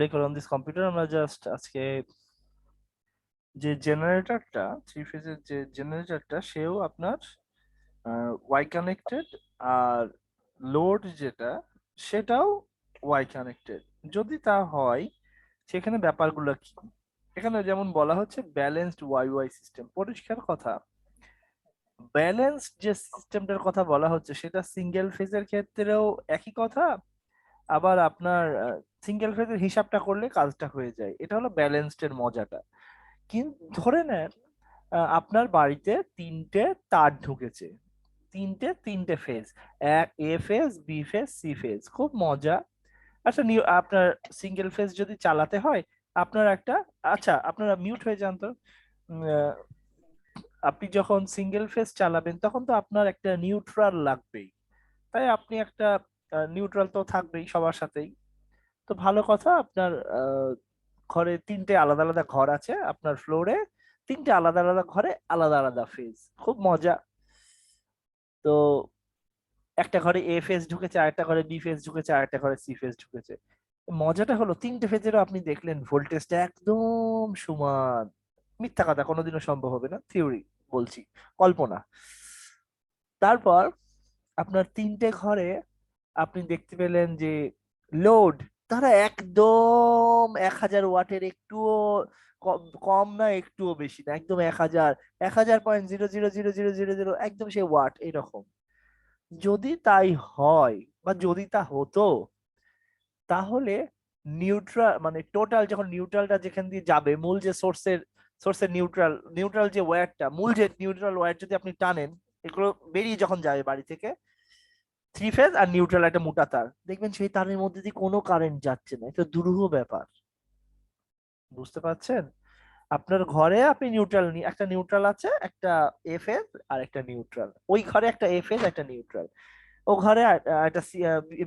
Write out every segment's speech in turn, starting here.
Record on this computer আমরা just আজকে যে জেনারেটরটা থ্রি ফেজের যে জেনারেটরটা সেও আপনার ওয়াই কানেক্টেড, আর লোড যেটা সেটাও ওয়াই কানেক্টেড। যদি তা হয় সেখানে ব্যাপারগুলো কি, এখানে যেমন বলা হচ্ছে ব্যালেন্সড ওয়াই ওয়াই সিস্টেম, পরিষ্কার কথা। ব্যালেন্স যে সিস্টেমটার কথা বলা হচ্ছে সেটা সিঙ্গেল ফেজের ক্ষেত্রেও একই কথা, আবার আপনার সিঙ্গেল ফেজের হিসাবটা করলে কাজটা হয়ে যায়। এটা হলো ব্যালেন্সড এর মজাটা। কিন্তু ধরে নেন আপনার বাড়িতে তিনটে তার ঢুকেছে, তিনটে ফেজ, এক A phase, B phase, C phase, খুব মজা। আচ্ছা আপনার সিঙ্গেল ফেজ যদি চালাতে হয় আপনার একটা, আচ্ছা আপনারা মিউট হয়ে যান তো। উম, আহ, আপনি যখন সিঙ্গেল ফেজ চালাবেন তখন তো আপনার একটা নিউট্রাল লাগবেই, তাই আপনি একটা নিউট্রাল তো থাকবেই সবার সাথেই। তো ভালো কথা, আপনার ঘরে তিনটে আলাদা আলাদা ঘর আছে, আপনার ফ্লোরে তিনটে আলাদা আলাদা ঘরে আলাদা আলাদা ফেজ, খুব মজা। তো একটা ঘরে এ ফেজ ঢুকেছে, আরেকটা ঘরে বি ফেজ ঢুকেছে, আরেকটা ঘরে সি ফেজ ঢুকেছে। মজাটা হলো তিনটে ফেজেরও আপনি দেখলেন ভোল্টেজটা একদম সমান। মিথ্যা কথা, কোনোদিনও সম্ভব হবে না, থিওরি বলছি, কল্পনা। তারপর আপনার তিনটে ঘরে আপনি দেখতে পেলেন যে লোড, তারা একদম 1000 ওয়াটের, একটুও কম না একটুও বেশি না, একদম 1000, 1000.0000000, একদম সে ওয়াট এরকম। যদি তাই হয় বা যদি তা হতো, তাহলে নিউট্রাল মানে টোটাল যখন নিউট্রালটা যেখান দিয়ে যাবে, মূল যে সোর্সের নিউট্রাল নিউট্রাল যে ওয়্যারটা, মূল যে নিউট্রাল ওয়্যার যদি আপনি টানেন, এগুলো বেরিয়ে যখন যাবে বাড়ি থেকে, থ্রি ফেজ আর নিউট্রাল একটা মোটা তার, দেখবেন সেই তারের মধ্যে দিয়ে কোনো কারেন্ট যাচ্ছে না। এটা দুরূহ ব্যাপার, বুঝতে পারছেন? আপনার ঘরে আপনি নিউট্রাল, একটা নিউট্রাল আছে, একটা এ ফেজ আর একটা নিউট্রাল, ওই ঘরে একটা এ ফেজ একটা নিউট্রাল, ও ঘরে একটা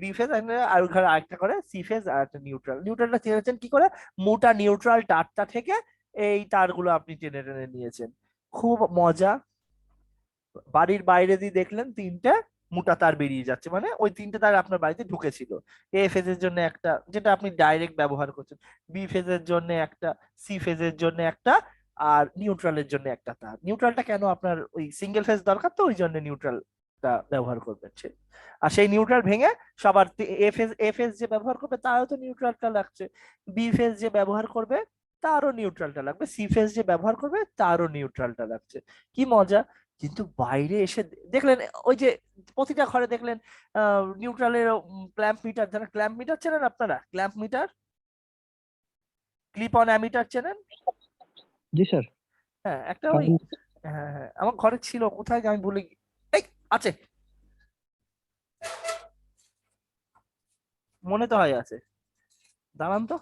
বি ফেজ, আর ওই ঘরে আরেকটা করে সি ফেজ আর একটা নিউট্রাল। নিউট্রালটা চিনেছেন কি করে? মোটা নিউট্রাল তারটা থেকে এই তারগুলো আপনি টেনে টেনে নিয়েছেন, খুব মজা। বাড়ির বাইরে দিয়ে দেখলেন তিনটে মোটা তার বেরিয়ে যাচ্ছে, মানে ওই তিনটে তার আপনার বাড়িতে ঢুকেছিল। এ ফেজের জন্য একটা, যেটা আপনি ডাইরেক্ট ব্যবহার করছেন, বি ফেজের জন্য একটা, সি ফেজের জন্য একটা, আর নিউট্রালের জন্য একটা তার। নিউট্রালটা কেন, আপনার ওই সিঙ্গেল ফেজ দরকার তো, ওই জন্য নিউট্রালটা ব্যবহার করবেন সে। আর সেই নিউট্রাল ভেঙে সবার এ ফেজ যে ব্যবহার করবে তারও তো নিউট্রালটা লাগছে, বি ফেজ যে ব্যবহার করবে তারও নিউট্রালটা লাগবে, সি ফেজ যে ব্যবহার করবে তারও নিউট্রালটা লাগছে। কি মজা! কিন্তু বাইরে এসে দেখলেন ওই যে প্রতিটা ঘরে দেখলেন নিউট্রালের ক্ল্যাম্প মিটার, যারা ক্ল্যাম্প মিটার চেনেন, আপনারা clamp meter, clip on ammeter চেনেন? জি স্যার। হ্যাঁ একটা ওই, হ্যাঁ হ্যাঁ আমার ঘরে ছিল, কোথায় যে আমি ভুলে এই আছে, মনে তো হয় আছে, দাঁড়ান তো।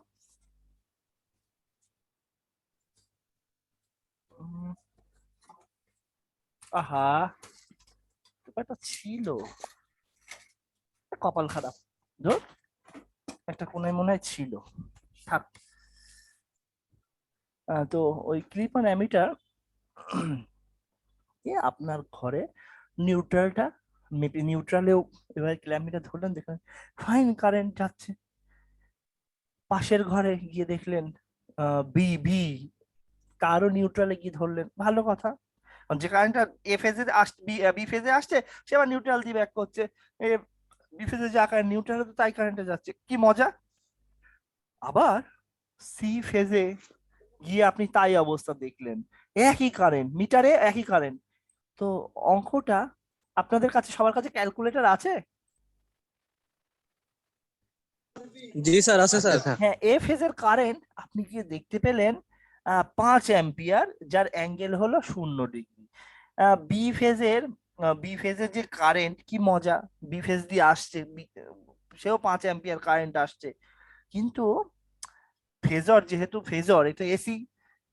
উম, আহা, ব্যাপারটা ছিল, কপাল খারাপ, ধর, একটা কোনায় মনে হয় ছিল, থাক। তো ওই ক্লিপ অন অ্যামিটার আপনার ঘরে নিউট্রালটা, নিউট্রালেও এবার ক্ল্যাম্পিটা ধরলেন, দেখলেন ফাইন কারেন্ট যাচ্ছে। পাশের ঘরে গিয়ে দেখলেন বি বি, তারও নিউট্রালে গিয়ে ধরলেন, ভালো কথা। কারণ যে কারেন্টটা এ ফেজে আসছে, বি ফেজে আসছে, সে আবার নিউট্রাল দিয়ে ব্যাক করছে, এ বি ফেজে যা কারেন্ট নিউট্রালে তো তাই কারেন্টে যাচ্ছে, কি মজা। আবার সি ফেজে গিয়ে আপনি তাই অবস্থা দেখলেন, একই কারেন্ট, মিটারে একই কারেন্ট। তো অঙ্কটা, আপনাদের কাছে সবার কাছে ক্যালকুলেটর আছে? জি স্যার, আছে আচ্ছা স্যার। স্যার। হ্যাঁ, এ ফেজের কারেন্ট আপনি গিয়ে দেখতে পেলেন 5 অ্যাম্পিয়ার, যার অ্যাঙ্গেল হলো 0 ডিগ্রি। বি ফেজের যে কারেন্ট, কি মজা, বি ফেজ দিয়ে আসছে, সেও 5 অ্যাম্পিয়ার কারেন্ট আসছে। কিন্তু ফেজর, যেহেতু ফেজর এটা এসি,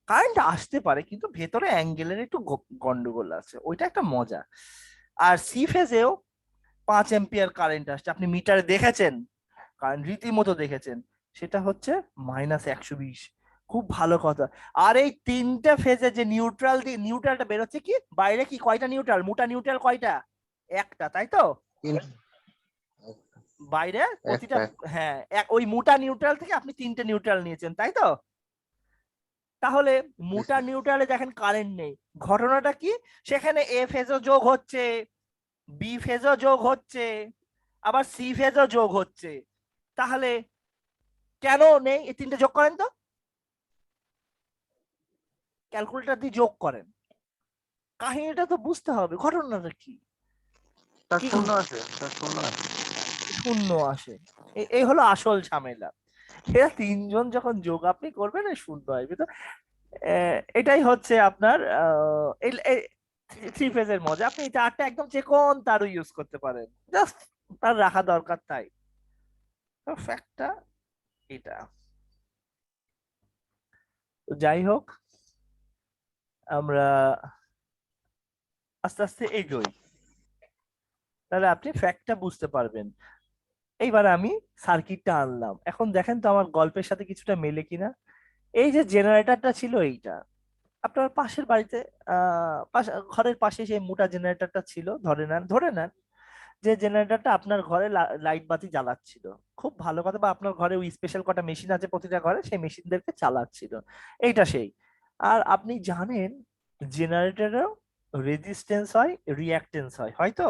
কারেন্ট আসতে পারে কিন্তু ভেতরে অ্যাঙ্গেলের একটু গন্ডগোল আছে, ওইটা একটা মজা। আর সি ফেজেও 5 অ্যাম্পিয়ার কারেন্ট আসছে, আপনি মিটারে দেখেছেন, কারণ রীতিমতো দেখেছেন, সেটা হচ্ছে -120। খুব ভালো কথা। আর এই তিনটা ফেজে যে নিউট্রাল দিয়ে নিউট্রালটা বেরোচ্ছে, কি বাইরে, কি কয়টা নিউট্রাল, মোটা নিউট্রাল কয়টা? একটা, তাই তো? বাইরে প্রতিটা, একটা হ্যাঁ ওই মোটা নিউট্রাল থেকে আপনি 3টে নিউট্রাল নিয়েছেন, তাই তো? তাহলে মোটা নিউট্রালে দেখেন কারেন্ট নেই, ঘটনাটা কি? সেখানে এ ফেজও যোগ হচ্ছে, বি ফেজও যোগ হচ্ছে, আবার সি ফেজও যোগ হচ্ছে। তাহলে কেন নেই? এই 3টে যোগ করেন তো, ক্যালকুলেটর দিয়ে যোগ করেন। কাহিনীটা তো বুঝতে হবে, ঘটনাটা কি? তার কি শূন্য আছে, তার শূন্য আছে। শূন্য আসে, এই হলো আসল ঝামেলা। এরা 3জন যখন যোগ আপনি করবেন এই শূন্য আসবে। তো এটাই হচ্ছে আপনার থ্রি ফেজের মজা। আপনি এই তারটা একদম যে কোন তারও ইউজ করতে পারেন, জাস্ট তার রাখা দরকার তাই। তো ফ্যাক্টটা এটা। তো যাই হোক, আমরা আস্তে আস্তে এগোই, তাহলে আপনি ফ্যাক্টটা বুঝতে পারবেন। এইবার আমি সার্কিটটা আনলাম, এখন দেখেন তো আমার গল্পের সাথে কিছুটা মেলে কিনা। এই যে জেনারেটরটা ছিল এইটা, আপনার পাশের বাড়িতে ঘরের পাশে সেই মোটা জেনারেটরটা ছিল, ধরে নেন যে জেনারেটরটা আপনার ঘরে লাইট বাতি জ্বালাচ্ছিল। খুব ভালো কথা, বা আপনার ঘরে ওই স্পেশাল কটা মেশিন আছে প্রতিটা ঘরে, সেই মেশিনদেরকে চালাচ্ছিল। এইটা সেই। আর আপনি জানেন জেনারেটরেও রেজিস্ট্যান্স হয়, রিঅ্যাকটেন্স হয়, হয়তো?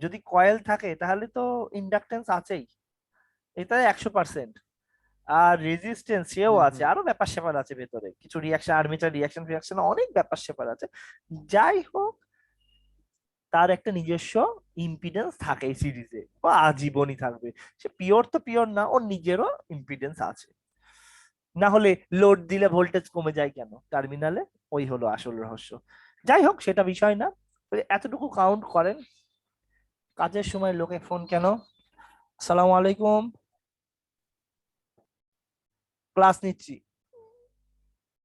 যদি কয়েল থাকে তাহলে তো ইন্ডাকটেন্স আছেই, এটা 100%। আর রেজিস্ট্যান্স সেও আছে, আরো ব্যাপার স্যাপার আছে ভেতরে, কিছু রিয়াকশন, আর্মেচার রিয়াকশন ফিয়াকশন, অনেক ব্যাপার স্যাপার আছে। যাই হোক, তার একটা নিজস্ব ইম্পিডেন্স থাকে এই সিরিজে, বা আজীবনই থাকবে। সে পিওর তো পিওর না, ওর নিজেরও ইম্পিডেন্স আছে। না হলে লোড দিলে ভোল্টেজ কমে যায় কেন টার্মিনালে? ওই হলো আসল রহস্য। যাই হোক, সেটা বিষয় না। ওই এতটুকু কাউন্ট করেন। কাজের সময় লোকে ফোন কেন? আসসালামু আলাইকুম, ক্লাস নিচ্ছি,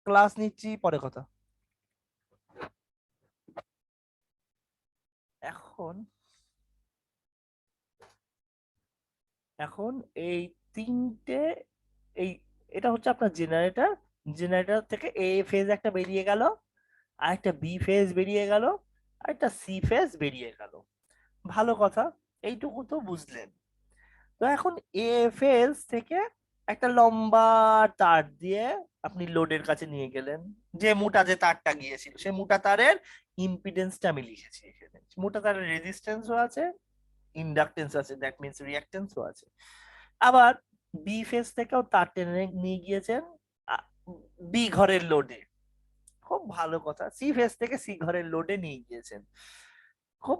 ক্লাস নিচ্ছি, পরে কথা। এখন এখন এই তিনটে, এই এটা হচ্ছে আপনার জেনারেটর। জেনারেটর থেকে এ ফেজ একটা বেরিয়ে গেল, আর একটা বি ফেজ বেরিয়ে গেল, আর একটা সি ফেজ বেরিয়ে গেল। ভালো কথা, এইটুকু তো বুঝলেন। তো এখন এ ফেজ থেকে একটা লম্বা তার দিয়ে আপনি লোডের কাছে নিয়ে গেলেন। যে মোটা যে তারটা গিয়েছিল, সেই মোটা তারের ইম্পিডেন্সটা আমি লিখেছি এখানে। মোটা তারের রেজিস্ট্যান্সও আছে, ইন্ডাকটেন্স আছে, দ্যাট মিনস রিঅ্যাকটেন্সও আছে। আবার বি ফেজ থেকেও তার টেনে নিয়ে গিয়েছেন বি ঘরের লোডে। খুব ভালো কথা, সি ফেজ থেকে সি ঘরের লোডে নিয়ে গিয়েছেন। খুব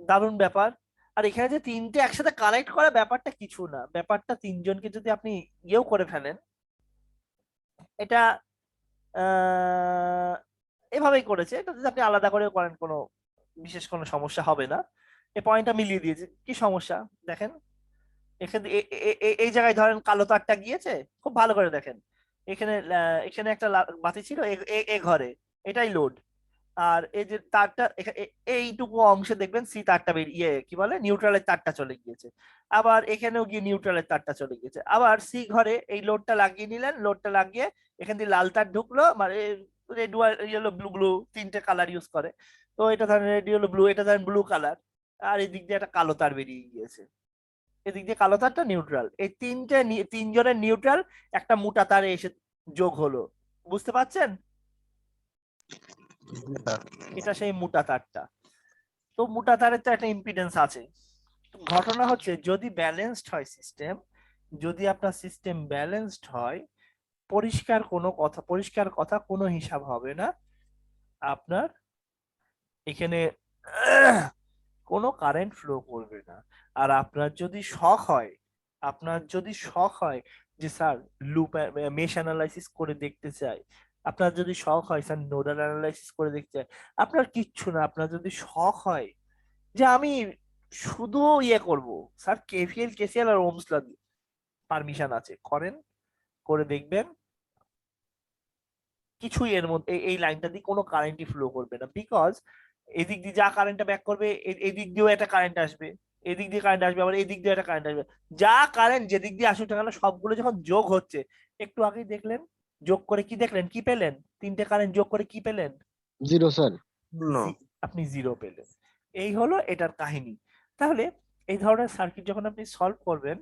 দারুণ ব্যাপার। আর এখানে যে 3টে একসাথে কানেক্ট করা, ব্যাপারটা কিছু না, ব্যাপারটা 3জনকে যদি আপনি ইয়েও করে ফেলেন, এটা আহ এভাবেই করেছে। এটা যদি আপনি আলাদা করে করেন, কোনো বিশেষ কোনো সমস্যা হবে না। এই পয়েন্টটা মিলিয়ে দিয়েছে, কি সমস্যা দেখেন। এখানে এই জায়গায় ধরেন কালো তারটা গিয়েছে, খুব ভালো করে দেখেন। এখানে এখানে একটা বাতি ছিল এ ঘরে, এটাই লোড। আর এই যে তারটা এইটুকু অংশে দেখবেন সি তারটা বেরিয়ে কি বলে নিউট্রালের তারটা চলে গিয়েছে। আবার এখানেও গিয়ে নিউট্রালের তারটা চলে গিয়েছে। আবার সি ঘরে এই লোডটা লাগিয়ে নিলেন, লোডটা লাগিয়ে এখান দিয়ে লাল তার ঢুকলো, মানে রেড, ইয়েলো, ব্লু, ব্লু 3টে কালার ইউজ করে। তো এটা ধরেন রেড, ইয়েলো, ব্লু, এটা ধরেন ব্লু কালার। আর এদিক দিয়ে একটা কালো তার বেরিয়ে গিয়েছে, এদিক দিয়ে কালো তারটা নিউট্রাল। এই 3জনের নিউট্রাল একটা মোটা তারে এসে যোগ হলো, বুঝতে পারছেন? এটা সেই মোটা তারটা। তো মোটা তারের তো একটা ইম্পিডেন্স আছে। ঘটনা হচ্ছে যদি ব্যালেন্সড হয় সিস্টেম, যদি আপনার সিস্টেম ব্যালেন্সড হয়, পরিষ্কার কথা কোনো হিসাব হবে না আপনার এখানে, কোনো কারেন্ট ফ্লো করবে না। আর আপনার যদি শখ হয় যে স্যার লুপ মেশ অ্যানালাইসিস করে দেখতে চাই, আপনার যদি শখ হয় স্যার নোডাল অ্যানালাইসিস করে দেখতে চাই, আপনার কিচ্ছু না। আপনার যদি শখ হয় যে আমি শুধু ইয়ে করব, স্যার কেভিএল কেসিএল আর ওমস ল দিয়ে, পারমিশন আছে, করেন, করে দেখবেন কিছুই এর মধ্যে এই লাইনটা দিয়ে কোনো কারেন্টই ফ্লো করবে না। বিকজ এদিক দিয়ে যা কারেন্টটা ব্যাক করবে, এদিক দিয়েও একটা কারেন্ট আসবে, এদিক দিয়ে কারেন্ট আসবে, আবার এদিক দিয়ে একটা কারেন্ট আসবে। যা কারেন্ট যেদিক দিয়ে আসুক না কেন, সবগুলো যখন যোগ হচ্ছে, একটু আগেই দেখলেন যোগ করে কি দেখলেন, কি পেলেন? 3টে কারেন্ট যোগ করে কি পেলেন? 0 স্যার। শূন্য। আপনি জিরো পেলেন। এই হলো এটার কাহিনী। তাহলে এই ধরনের সার্কিট যখন আপনি সলভ করবেন,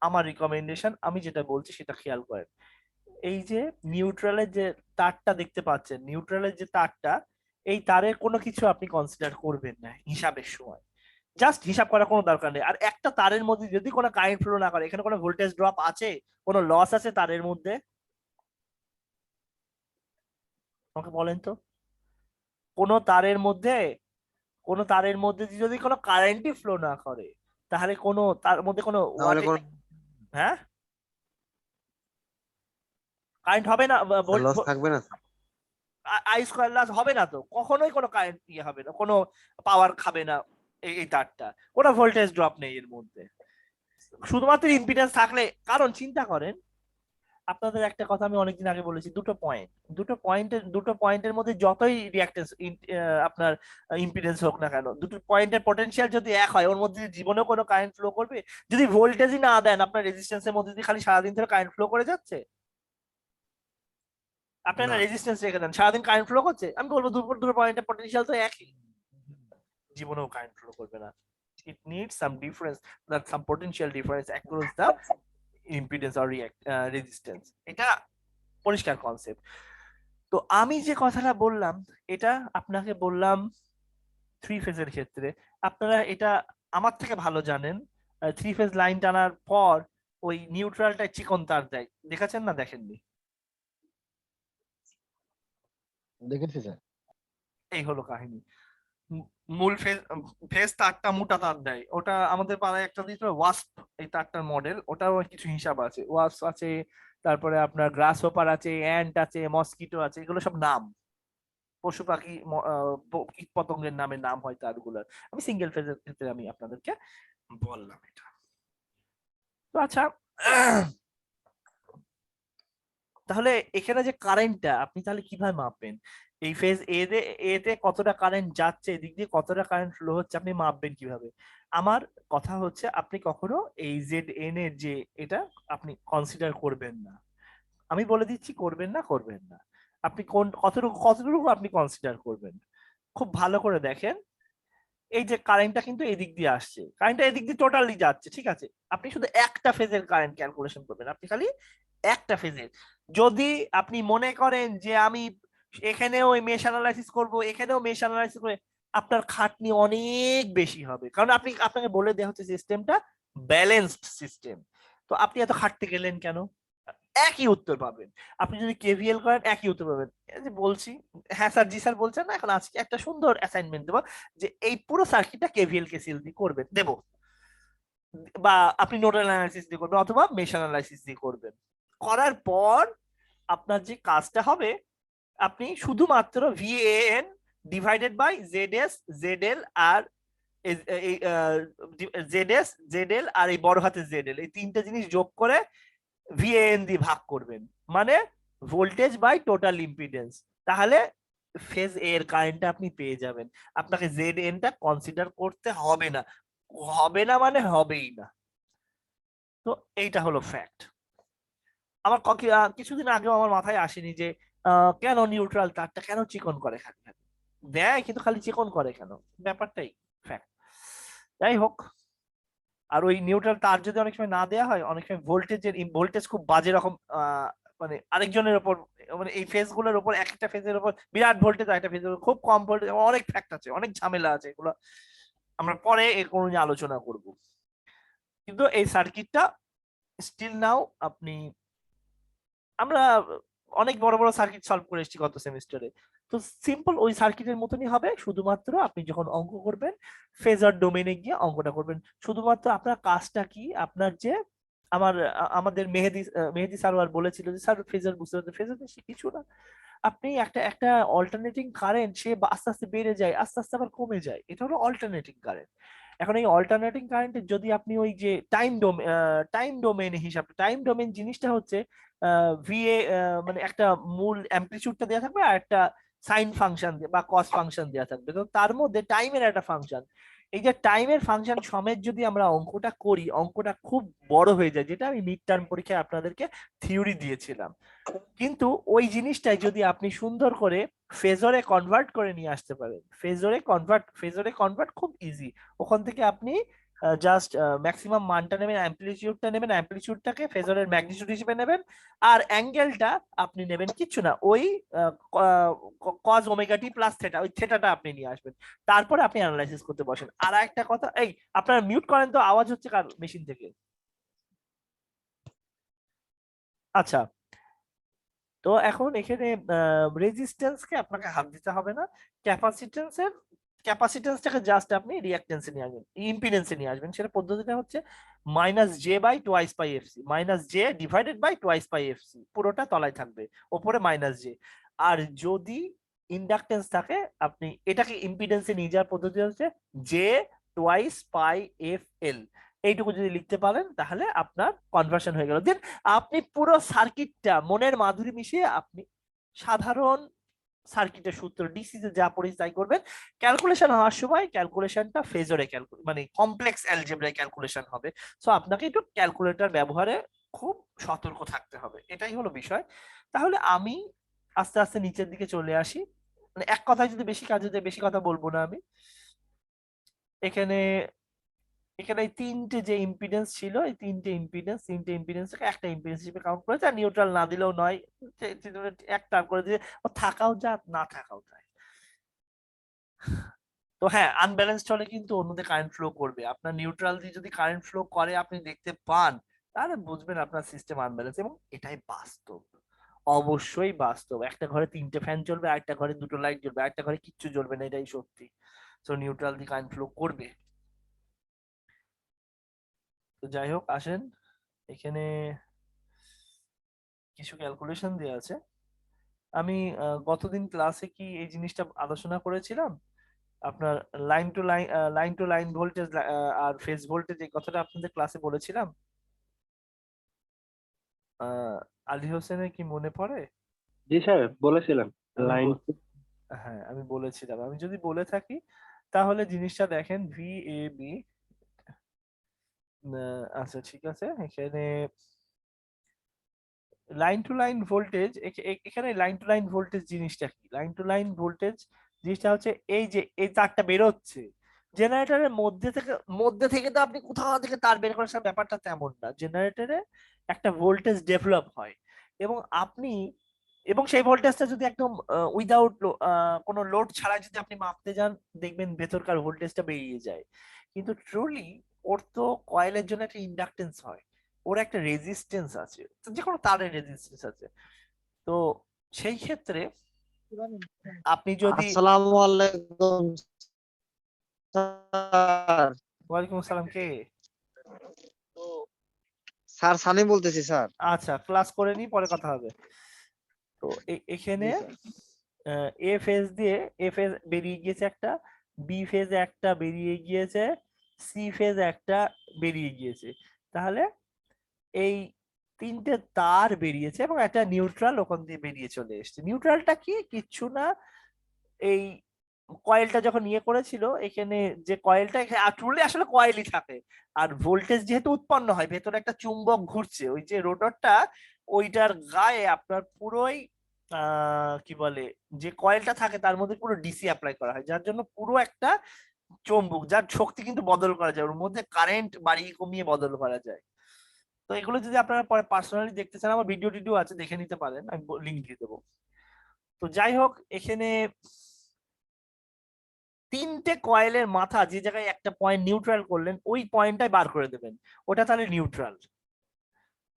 আমার রিকমেন্ডেশন, আমি যেটা বলছি সেটা খেয়াল করেন। এই যে নিউট্রালের যে তারটা দেখতে পাচ্ছেন, নিউট্রালের যে তারটা, এই তারের কোনো কিছু আপনি কনসিডার করবেন না হিসাবের সময়। জাস্ট হিসাব করার কোনো দরকার নেই। আর একটা তারের মধ্যে যদি কোনো কারেন্ট ফ্লো না করে, এখানে কোনো ভোল্টেজ ড্রপ আছে, কোনো লস আছে তারের মধ্যে? আমাকে বলেন তো। কোনো তারের মধ্যে, কোনো তারের মধ্যে যদি কোনো কারেন্টই ফ্লো না করে, তাহলে কোনো তার মধ্যে কোনো তাহলে কোন হ্যাঁ, কারেন্ট হবে না, লস থাকবে না? আই স্কোয়ার লস হবে না, তো কখনোই কোনো কারেন্ট ইয়ে হবে না, কোনো পাওয়ার খাবে না এই তারটা, কোনো ভোল্টেজ ড্রপ নেই এর মধ্যে, শুধুমাত্র ইম্পিডেন্স থাকলে। কারণ চিন্তা করেন, আপনাদের একটা কথা আমি অনেকদিন আগে বলেছি, দুটো পয়েন্টের মধ্যে যতই রিঅ্যাক্টেন্স আপনার ইম্পিডেন্স হোক না কেন, দুটো পয়েন্টের পটেনশিয়াল যদি এক হয়, ওর মধ্যে জীবনেও কোনো কারেন্ট ফ্লো করবে? যদি ভোল্টেজই না দেন, আপনার রেজিস্ট্যান্সের মধ্যে দিয়ে খালি সারাদিন ধরে কারেন্ট ফ্লো করে যাচ্ছে, আপনি না না। রেজিস্ট্যান্স রেখে দেন, সারাদিন কারেন্ট ফ্লো করছে, আমি বলবো দুটো দুটো পয়েন্টের পটেনশিয়াল তো একই, জীবনেও কারেন্ট ফ্লো করবে না। It needs some difference, that some potential difference across the impedance or resistance. এটা পরিষ্কার কনসেপ্ট। তো আমি যে কথাটা বললাম, এটা আপনাকে বললাম থ্রি ফেজের ক্ষেত্রে। আপনারা এটা আমার থেকে ভালো জানেন, থ্রি ফেজ লাইন টানার পর ওই নিউট্রালটায় চিকন তার দেয়, দেখেছেন না দেখেননি? দেখেছি স্যার। এই হলো কাহিনী। মূল ফেজ, ফেজ তারটা মোটা তার দেয়, ওটা আমাদের পাড়ায় একটা দিত ওয়াস্প, এই তারটার মডেল, ওটাও কিছু হিসাব আছে, ওয়াস্প আছে, তারপরে আপনার গ্রাস হোপার আছে, অ্যান্ট আছে, মসকিটো আছে, এগুলো সব নাম, পশু পাখি কীট পতঙ্গের নামে নাম হয় তারগুলোর। আমি সিঙ্গেল ফেজের ক্ষেত্রে আমি আপনাদেরকে বললাম এটা। তো আচ্ছা, তাহলে এখানে যে কারেন্টটা আপনি তাহলে কিভাবে মাপবেন? এই ফেজ এতে কতটা কারেন্ট যাচ্ছে, এদিক দিয়ে কতটা কারেন্ট ফ্লো হচ্ছে, আপনি মাপবেন কিভাবে? আমার কথা হচ্ছে, আপনি কখনো এই জেড এন এর যে এটা আপনি কনসিডার করবেন না। আমি বলে দিচ্ছি করবেন না। আপনি কতটুকু আপনি কনসিডার করবেন, খুব ভালো করে দেখেন। এই যে কারেন্টটা কিন্তু এদিক দিয়ে আসছে, কারেন্টটা এদিক দিয়ে টোটালি যাচ্ছে, ঠিক আছে, আপনি শুধু একটা ফেজের কারেন্ট ক্যালকুলেশন করবেন, আপনি খালি একটা ফেজের। যদি আপনি মনে করেন যে আমি এখানেও মেশ অ্যানালাইসিস করব, এখানেও মেশ অ্যানালাইসিস করে, আপনার খাটনি অনেক বেশি হবে, কারণ আপনাকে বলে দেওয়া হচ্ছে সিস্টেমটা ব্যালেন্সড সিস্টেম। তো আপনি এত খাটতে গেলেন কেন? একই উত্তর পাবেন। আপনি যদি কেভিএল করেন একই উত্তর পাবেন। এই যে বলছি, হ্যাঁ স্যার, জি স্যার বলছেন না, এখন আজকে একটা সুন্দর অ্যাসাইনমেন্ট দেবো, যে এই পুরো সার্কিটটা কেভিএল কেসিএল দিয়ে করবেন, দেবো, বা আপনি নোডাল অ্যানালাইসিস দিয়ে করবেন অথবা মেশ অ্যানালাইসিস দিয়ে করবেন। করার পর আপনার যে কাজটা হবে, আপনি শুধুমাত্র VAN divided by ZS ZL আর জেডএস জেডএল আর এই বড় হাতের জেডএল, এই তিনটা জিনিস যোগ করে ভিএএন দিয়ে ভাগ করবেন, মানে ভোল্টেজ বাই টোটাল ইম্পিডেন্স। তাহলে ফেজ এর কারেন্টটা আপনি পেয়ে যাবেন। আপনাকে জেড এনটা কনসিডার করতে হবে না, মানে হবেই না। তো এইটা হলো ফ্যাক্ট। আমার কিছুদিন আগেও আমার মাথায় আসেনি যে কেন নিউট্রাল তারটা কেন চিকন করে, খালি খালি দেয় কিন্তু খালি চিকন করে কেন, ব্যাপারটাই ফ্যাক্ট। যাই হোক, আর ওই নিউট্রাল তার যদি অনেক সময় না দেওয়া হয়, অনেক সময় ভোল্টেজ খুব বাজে রকম, মানে আরেকজনের উপর, মানে এই ফেজ গুলোর উপর, একটা ফেজের উপর বিরাট ভোল্টেজ, একটা ফেজের উপর খুব কম ভোল্টেজ, অনেক ফ্যাক্ট আছে, অনেক ঝামেলা আছে, এগুলো আমরা পরে এর কোনো নিয়ে আলোচনা করব। কিন্তু এই সার্কিটটা স্টিল নাও আপনি, আমরা অনেক বড় বড় সার্কিট সলভ করে এসেছি গত সেমিস্টারে, তো সিম্পল ওই সার্কিটের মতনই হবে, শুধুমাত্র আপনি যখন অঙ্ক করবেন ফেজার ডোমেনে গিয়ে অঙ্কটা করবেন। শুধুমাত্র আপনার কাজটা কি, আপনার যে আমাদের মেহেদি সারোয়ার বলেছিল যে স্যার ফেজার বুঝতে পারতে, ফেজার কিছু না, আপনি একটা একটা অল্টারনেটিং কারেন্ট, সে আস্তে আস্তে বেড়ে যায়, আস্তে আস্তে আবার কমে যায়, এটা হলো অল্টারনেটিং কারেন্ট। এখন এই অল্টারনেটিং কারেন্টের যদি আপনি ওই যে টাইম ডোমেন হিসাব, টাইম ডোমেন জিনিসটা হচ্ছে ভিএ, মানে একটা মূল অ্যামপ্লিটিউডটা দেওয়া থাকবে আর একটা সাইন ফাংশন বা কস ফাংশন দেওয়া থাকবে, তো তার মধ্যে টাইমের একটা ফাংশন, এই যে টাইমের ফাংশন সমেত যদি আমরা অঙ্কটা করি, অঙ্কটা খুব বড় হয়ে যায়, যেটা আমি মিড টার্ম পরীক্ষায় আপনাদেরকে থিওরি দিয়েছিলাম। কিন্তু ওই জিনিসটাই যদি আপনি সুন্দর করে ফেজরে কনভার্ট করে নিয়ে আসতে পারেন, ফেজরে কনভার্ট খুব ইজি। ওখান থেকে আপনি জাস্ট ম্যাক্সিমাম মানটা নেবেন, অ্যাম্পলিটিউডটা নেবেন, অ্যাম্পলিটিউডটাকে ফেজরের ম্যাগনিটিউড হিসেবে নেবেন, আর অ্যাঙ্গেলটা আপনি নেবেন কিচ্ছু না, ওই cause omega t plus theta, ওই থেটাটা আপনি নিয়ে আসবেন। তারপরে আপনি অ্যানালাইসিস করতে বসেন। আর একটা কথা, এই আপনারা মিউট করেন তো, আওয়াজ হচ্ছে কার মেশিন থেকে? আচ্ছা, তো এখন এখানে রেজিস্ট্যান্সকে আপনাকে হাত দিতে হবে না, ক্যাপাসিট্যান্সের ক্যাপাসিট্যান্সটাকে জাস্ট আপনি রিঅ্যাকট্যান্সে নিয়ে আসবেন, ইম্পিডেন্সে নিয়ে আসবেন। সেটা পদ্ধতিটা হচ্ছে minus J by twice pi FC, minus J divided by twice pi FC, পুরোটা তলায় থাকবে, ওপরে মাইনাস জে। আর যদি ইন্ডাকটেন্স থাকে, আপনি এটাকে ইম্পিডেন্সে নিয়ে যাওয়ার পদ্ধতি হচ্ছে জে টোয়াইস পাই এফ এল। এইটুকু যদি লিখতে পারেন তাহলে আপনার কনভার্সন হয়ে গেল। দেন আপনি পুরো সার্কিটটা মনের মাধুরী মিশিয়ে আপনি সাধারণ সার্কিটের সূত্র ডিসি তে যা পড়েছি তাই করবেন। ক্যালকুলেশন হওয়ার সময় ক্যালকুলেশনটা ফেজরে মানে কমপ্লেক্স অ্যালজেব্রায় ক্যালকুলেশন হবে। সো আপনাকে একটু ক্যালকুলেটর ব্যবহারে খুব সতর্ক থাকতে হবে, এটাই হলো বিষয়। তাহলে আমি আস্তে আস্তে নিচের দিকে চলে আসি, মানে এক কথায় যদি বেশি কাজে দেয়, বেশি কথা বলবো না আমি। এখানে এখানে এই তিনটে যে ইম্পিডেন্স ছিল, এই তিনটে ইম্পিডেন্সকে একটা ইম্পিডেন্স হিসেবে কাউন্ট করেছে, আর নিউট্রাল না দিলেও নয়, একটা করে দিয়ে ও থাকাও যা না থাকাও যায়। তো হ্যাঁ, আনব্যালেন্সড হলে কিন্তু অন্যদের কারেন্ট ফ্লো করবে। আপনার নিউট্রাল দিয়ে যদি কারেন্ট ফ্লো করে আপনি দেখতে পান, তাহলে বুঝবেন আপনার সিস্টেম আনব্যালেন্স, এবং এটাই বাস্তব, অবশ্যই বাস্তব। একটা ঘরে তিনটে ফ্যান চলবে, আরেকটা ঘরে দুটো লাইট জ্বলবে, আরেকটা ঘরে কিচ্ছু জ্বলবে না, এটাই সত্যি। তো নিউট্রাল দিয়ে কারেন্ট ফ্লো করবে। তো যাই হোক, আসেন এখানে কিছু ক্যালকুলেশন দেওয়া আছে। আমি গতদিন ক্লাসে কি এই জিনিসটা আলোচনা করেছিলাম? আপনার line to line voltage R phase voltage, এই কথাটা আপনাদের ক্লাসে বলেছিলাম। আহ, আলী হোসেনের কি মনে পড়ে? জি স্যার, বলেছিলেন আমি লাইন। হ্যাঁ, আমি বলেছিলাম। আমি যদি বলে থাকি তাহলে জিনিসটা দেখেন, ভি এ বি। আচ্ছা ঠিক আছে, এখানে লাইন টু লাইন ভোল্টেজ, এখানে লাইন টু লাইন ভোল্টেজ জিনিসটা কি? লাইন টু লাইন ভোল্টেজ জিনিসটা হচ্ছে এই যে এই তারটা বেরোচ্ছে জেনারেটরের মধ্যে থেকে তো আপনি কোথাও থেকে তার বের করার সব ব্যাপারটা তেমন না। জেনারেটরে একটা ভোল্টেজ ডেভেলপ হয়, এবং আপনি এবং সেই ভোল্টেজটা যদি একদম উইদাউট কোনো লোড ছাড়া যদি আপনি মাপতে যান, দেখবেন ভেতরকার ভোল্টেজটা বেরিয়ে যায়। কিন্তু ট্রুলি ওর তো কয়েলের জন্য একটা ইন্ডাকটেন্স হয়, ওর একটা রেজিস্ট্যান্স আছে, তো যে কোনো তারের রেজিস্ট্যান্স আছে। তো সেই ক্ষেত্রে আপনি যদি আসসালামু আলাইকুম স্যার। ওয়ালাইকুম আসসালাম, কে? স্যার সানি বলতেছি স্যার। আচ্ছা, ক্লাস করে নি, পরে কথা হবে। তো এখানে জি স্যার। এ ফেজ দিয়ে এ ফেজ বেরিয়ে গিয়েছে একটা, বি ফেজ একটা বেরিয়ে গিয়েছে, সি ফেজ একটা বেরিয়ে গিয়েছে। তাহলে এই তিনটে তার বেরিয়েছে এবং একটা নিউট্রাল ওখান দিয়ে বেরিয়ে চলে এসেছে। নিউট্রালটা কি? কিচ্ছু না, এই কয়েলটা যখন ইয়ে করেছিল, এখানে যে কয়েলটা ট্রুলি আসলে কয়েলই থাকে, আর ভোল্টেজ যেহেতু উৎপন্ন হয়, ভেতরে একটা চুম্বক ঘুরছে, ওই যে রোটরটা, ওইটার গায়ে আপনার পুরোই কি বলে, যে কয়েলটা থাকে তার মধ্যে পুরো ডিসি অ্যাপ্লাই করা হয়, যার জন্য পুরো একটা চুম্বক, যার শক্তি কিন্তু বদল করা যায়, ওর মধ্যে কারেন্ট বাড়িয়ে কমিয়ে বদল করা যায়। তো এগুলো যদি আপনারা পরে পার্সোনালি দেখতে চান, আমার ভিডিও টিডিও আছে, দেখে নিতে পারেন, আমি লিঙ্ক দিয়ে দেবো। তো যাই হোক, এখানে তিনটে কয়েলের মাথা যে জায়গায় একটা পয়েন্ট নিউট্রাল করলেন, ওই পয়েন্টটাই বার করে দেবেন, ওটা তাহলে নিউট্রাল।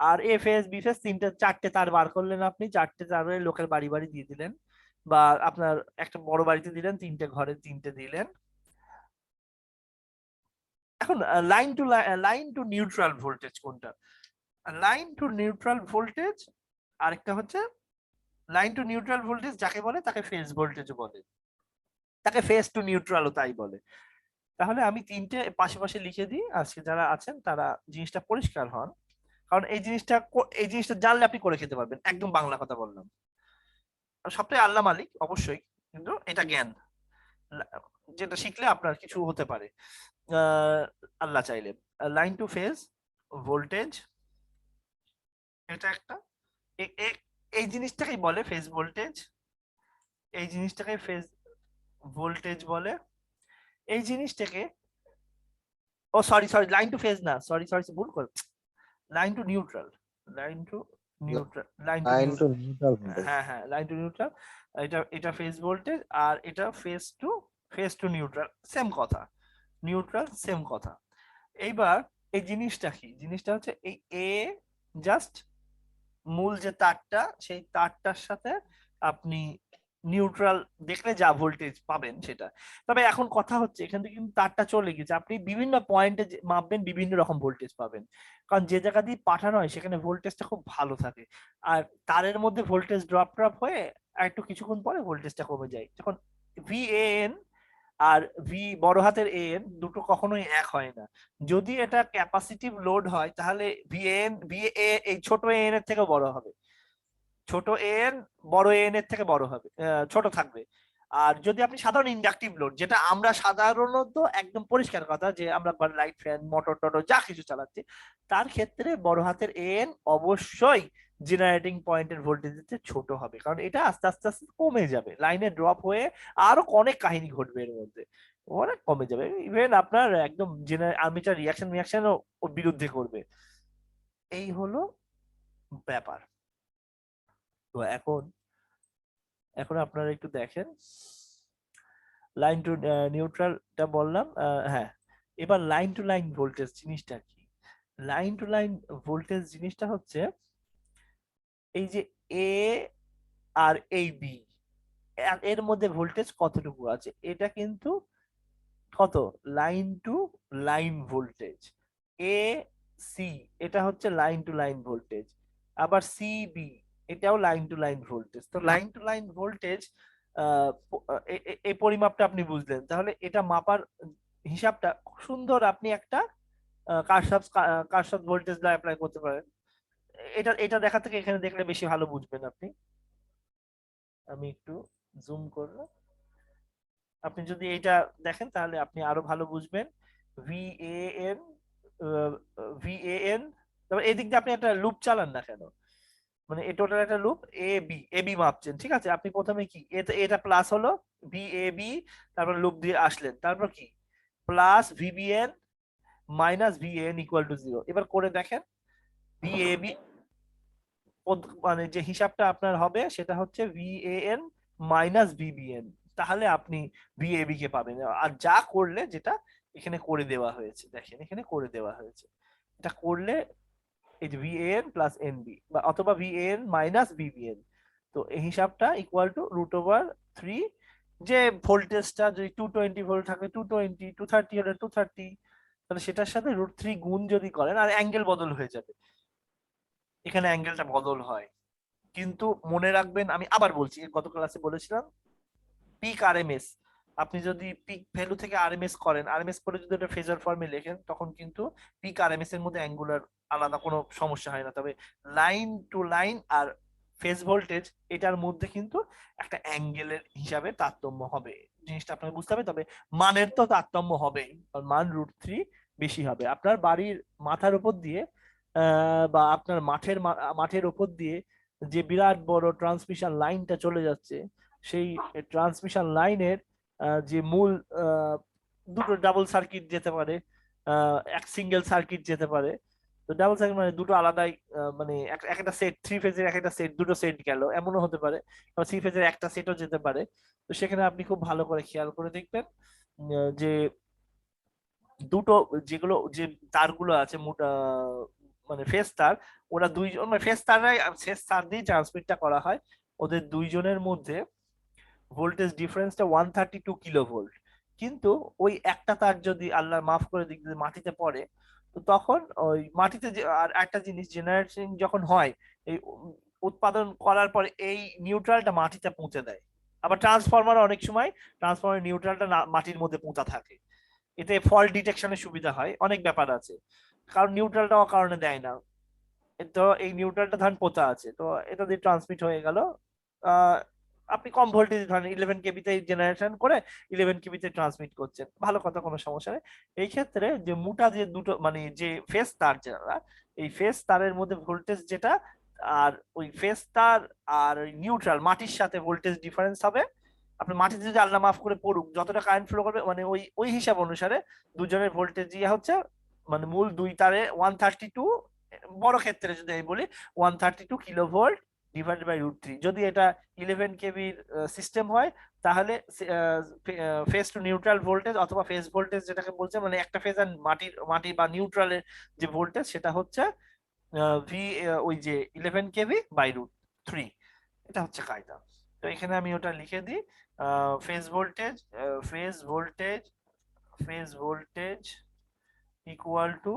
আর এ ফেজ বি ফেজ চারটে তার বার করলেন, আপনি চারটে তারের লোকের বাড়ি বাড়ি দিয়ে দিলেন, বা আপনার একটা বড় বাড়িতে দিলেন, তিনটে ঘরে তিনটে দিলেন। এখন লাইন টু নিউট্রাল ভোল্টেজ কোনটা? লাইন টু নিউট্রাল ভোল্টেজ আরেকটা হচ্ছে লাইন টু নিউট্রাল ভোল্টেজ, যাকে বলে তাকে ফেজ ভোল্টেজ বলে, তাকে ফেজ টু নিউট্রালও তাই বলে। তাহলে আমি তিনটে পাশাপাশি লিখে দিই, আজকে যারা আছেন তারা জিনিসটা পরিষ্কার হন, কারণ এই জিনিসটা জানলে আপনি করে খেতে পারবেন, একদম বাংলা কথা বললাম। আর সবটাই আল্লাহ মালিক অবশ্যই, কিন্তু এটা জ্ঞান, লা- যেটা শিখলে আপনার কিছু হতে পারে আহ, আল্লাহ চাইলে। লাইন টু ফেজ ভোল্টেজ, এটা একটা, এই জিনিসটাকেই বলে ফেজ ভোল্টেজ, এই জিনিসটাকে ফেজ ভোল্টেজ বলে। এই জিনিসটাকে ও sorry sorry, line to phase না, সরি সরি ভুল করে, line to neutral, line to neutral, line to line to neutral. Neutral voltage. হ্যাঁ হ্যাঁ, লাইন টু নিউট্রাল। এটা ফেজ ভোল্টেজ, আর এটা ফেজ টু নিউট্রাল, সেম কথা, নিউট্রাল সেম কথা। এইবার এই জিনিসটা কি, জিনিসটা হচ্ছে এই এ জাস্ট মূল যে তারটা, সেই তারটার সাথে আপনি নিউট্রাল দেখলে যা ভোল্টেজ পাবেন সেটা। তবে এখন কথা হচ্ছে এখান থেকে কিন্তু তারটা চলে গেছে, আপনি বিভিন্ন পয়েন্টে মাপবেন বিভিন্ন রকম ভোল্টেজ পাবেন, কারণ যে জায়গা দিয়ে পাঠানো হয় সেখানে ভোল্টেজটা খুব ভালো থাকে, আর তারের মধ্যে ভোল্টেজ ড্রপ হয়ে আর একটু কিছুক্ষণ পরে ভোল্টেজটা কমে যায়। যখন VAN আর বড় হাতের এন দুটো কখনোই এক হয় না। যদি এটা ক্যাপাসিটিভ লোড হয় তাহলে VA এই ছোট এন এর থেকে বড় হবে, ছোট এন বড় এন এর থেকে বড় হবে, ছোট থাকবে। আর যদি আপনি সাধারণ ইন্ডাকটিভ লোড, যেটা আমরা সাধারণত একদম পরিষ্কার কথা যে আমরা লাইট ফ্যান মোটর টোটর যা কিছু চালাচ্ছি, তার ক্ষেত্রে বড় হাতের এন অবশ্যই জেনারেটিং পয়েন্টের ভোল্টেজের ছোট হবে, কারণ এটা আস্তে আস্তে আস্তে কমে যাবে, লাইনে ড্রপ হয়ে আরো অনেক কাহিনী ঘটবে এর মধ্যে, অনেক কমে যাবে, ইভেন আপনার একদম আর্মেচার রিয়াকশনও ওর বিরুদ্ধে করবে। এই হলো ব্যাপার। তো এখন এখন আপনারা একটু দেখেন, লাইন টু নিউট্রালটা বললাম, হ্যাঁ। এবার লাইন টু লাইন ভোল্টেজ জিনিসটা কি? লাইন টু লাইন ভোল্টেজ জিনিসটা হচ্ছে এই যে এ আর এই বি এর মধ্যে ভোল্টেজ কতটুকু আছে, এটা কিন্তু কত, line to line voltage. A C এটা হচ্ছে লাইন টু লাইন ভোল্টেজ, আবার সি বি এটাও লাইন টু লাইন ভোল্টেজ। তো লাইন টু লাইন ভোল্টেজ এই পরিমাপটা আপনি বুঝলেন, তাহলে এটা মাপার হিসাবটা খুব সুন্দর, আপনি একটা কারশফ ভোল্টেজ ল অ্যাপ্লাই করতে পারেন। এটা এটা দেখা থেকে এখানে দেখলে বেশি ভালো বুঝবেন আপনি। আমি একটু জুম করলাম, আপনি যদি এটা দেখেন তাহলে আপনি আরো ভালো বুঝবেন। VAN VAN, তবে এদিক দিয়ে আপনি একটা লুপ চালান না কেন, মানে এই টোটাল একটা লুপ AB মাপছেন, ঠিক আছে? আপনি প্রথমে কি এটা প্লাস হলো VAB, তারপর লুপ দিয়ে আসলেন, তারপর কি plus VBN minus VAN equal to 0। এবার করে দেখেন VAB, মানে যে হিসাবটা আপনার হবে সেটা হচ্ছে VAN মাইনাস VBN, তাহলে আপনি VAB কে পাবেন। আর যা করলে, যেটা এখানে করে দেওয়া হয়েছে, দেখেন এখানে করে দেওয়া হয়েছে, এটা করলে এই যে VAN প্লাস NB বা অথবা VAN মাইনাস VBN, তো এই হিসাবটা ইকুয়াল টু √3, যে ভোল্টেজটা যদি 220 ভোল্ট থাকে 220, 230 হলে 230, তাহলে সেটার সাথে √3 গুণ যদি করেন, আর অ্যাঙ্গেল বদল হয়ে যাবে, এখানে অ্যাঙ্গেলটা বদল হয়। কিন্তু মনে রাখবেন, আমি আবার বলছি, গত ক্লাসে বলেছিলাম, পিক আরএমএস, আপনি যদি পিক ভ্যালু থেকে আরএমএস করেন, আরএমএস করে যদি এটা ফেজার ফর্মে লেখেন, তখন কিন্তু পিক আরএমএস এর মধ্যে অ্যাঙ্গুলার আলাদা কোনো সমস্যা হয় না। তবে line to line R phase voltage এটার মধ্যে কিন্তু একটা অ্যাঙ্গেলের হিসাবে তারতম্য হবে, জিনিসটা আপনাকে বুঝতে হবে। তবে মানের তো তারতম্য হবেই, কারণ মান √3 বেশি হবে। আপনার বাড়ির মাথার উপর দিয়ে বা আপনার মাঠের উপর দিয়ে যে বিরাট বড় ট্রান্সমিশন লাইনটা চলে যাচ্ছে, সেই ট্রান্সমিশন লাইনের যে মূল দুটো ডাবল সার্কিট যেতে পারে, এক সিঙ্গেল সার্কিট যেতে পারে। তো ডাবল সার্কিট মানে দুটো আলাদাই, মানে একটা সেট, 3 ফেজের একটা সেট, দুটো সেট গেল এমনও হতে পারে, বা 3 ফেজের একটা সেটও যেতে পারে। তো সেখানে আপনি খুব ভালো করে খেয়াল করে দেখবেন যে দুটো, যেগুলো যে তারগুলো আছে মানে ফেজ তার, ওরা দুইজন, মানে ফেজ তার দিয়ে ট্রান্সমিটটা করা হয়, ওদের দুইজনের মধ্যে ভোল্টেজ ডিফারেন্সটা 132 কিলো ভোল্ট। কিন্তু ওই একটা তার যদি আল্লাহ মাফ করে দিক যদি মাটিতে পড়ে, তো তখন ওই মাটিতে আর একটা জিনিস, জেনারেশন যখন হয়, এই উৎপাদন করার পরে এই নিউট্রালটা মাটিতে পৌঁছে দেয়। আবার ট্রান্সফরমার অনেক সময় ট্রান্সফরমার নিউট্রালটা মাটির মধ্যে পৌঁছা থাকে, এতে ফল্ট ডিটেকশনের সুবিধা হয়, অনেক ব্যাপার আছে, কারণ নিউট্রালটা অকারণে দেয় না। তো এই নিউট্রালটা ধরেন পোতা আছে, তো এটা দিয়ে ট্রান্সমিট হয়ে গেল, আহ, আপনি কম ভোল্টেজ ধরেন 11 KB তে জেনারেশন করে 11 KB তে ট্রান্সমিট করছেন, ভালো কথা, কোনো সমস্যা নেই। এই ক্ষেত্রে যে মোটা যে দুটো, মানে যে ফেজ তার, যারা এই ফেজ তারের মধ্যে ভোল্টেজ যেটা, আর ওই ফেজ তার আর নিউট্রাল মাটির সাথে ভোল্টেজ ডিফারেন্স হবে আপনার মাটিতে যদি আল্লাহ মাফ করে পড়ুক, যতটা কারেন্ট ফ্লো করবে মানে ওই ওই হিসাব অনুসারে দুজনের ভোল্টেজ ইয়ে হচ্ছে মানে মূল দুই তারে 132, বড় ক্ষেত্রে যদি আমি বলি 132 কিলো ভোল্ট ডিভাইডেড বাই √3। যদি এটা 11 কেবির সিস্টেম হয় তাহলে ফেজ টু নিউট্রাল ভোল্টেজ অথবা ফেজ ভোল্টেজ যেটাকে বলছে মানে একটা ফেজ আর মাটি বা নিউট্রালের যে ভোল্টেজ সেটা হচ্ছে ভি ওই যে 11 কেভি বাই √3। এটা হচ্ছে কায়দা। তো এখানে আমি ওটা লিখে দিই, phase voltage phase voltage phase voltage equal to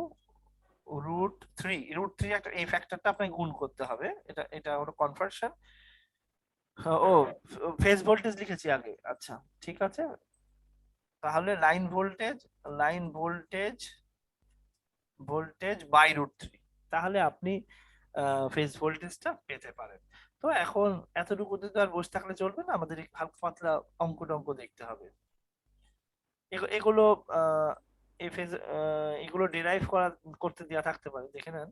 √3 একটা এই ফ্যাক্টরটা আপনাকে গুণ করতে হবে, এটা এটা হলো কনভার্সন। ও ফেজ ভোল্টেজ লিখেছি আগে, আচ্ছা ঠিক আছে। তাহলে লাইন ভোল্টেজ বাই √3, তাহলে আপনি ফেজ ভোল্টেজটা পেতে পারেন। তো এখন এতটুকুতে তো আর বসে থাকলে চলবে না, আমাদের হালকা পাতলা অঙ্ক টঙ্ক দেখতে হবে। এগুলো এই ফেজ এগুলো ডিরাইভ করতে দেওয়া থাকতে পারে, দেখে নেন।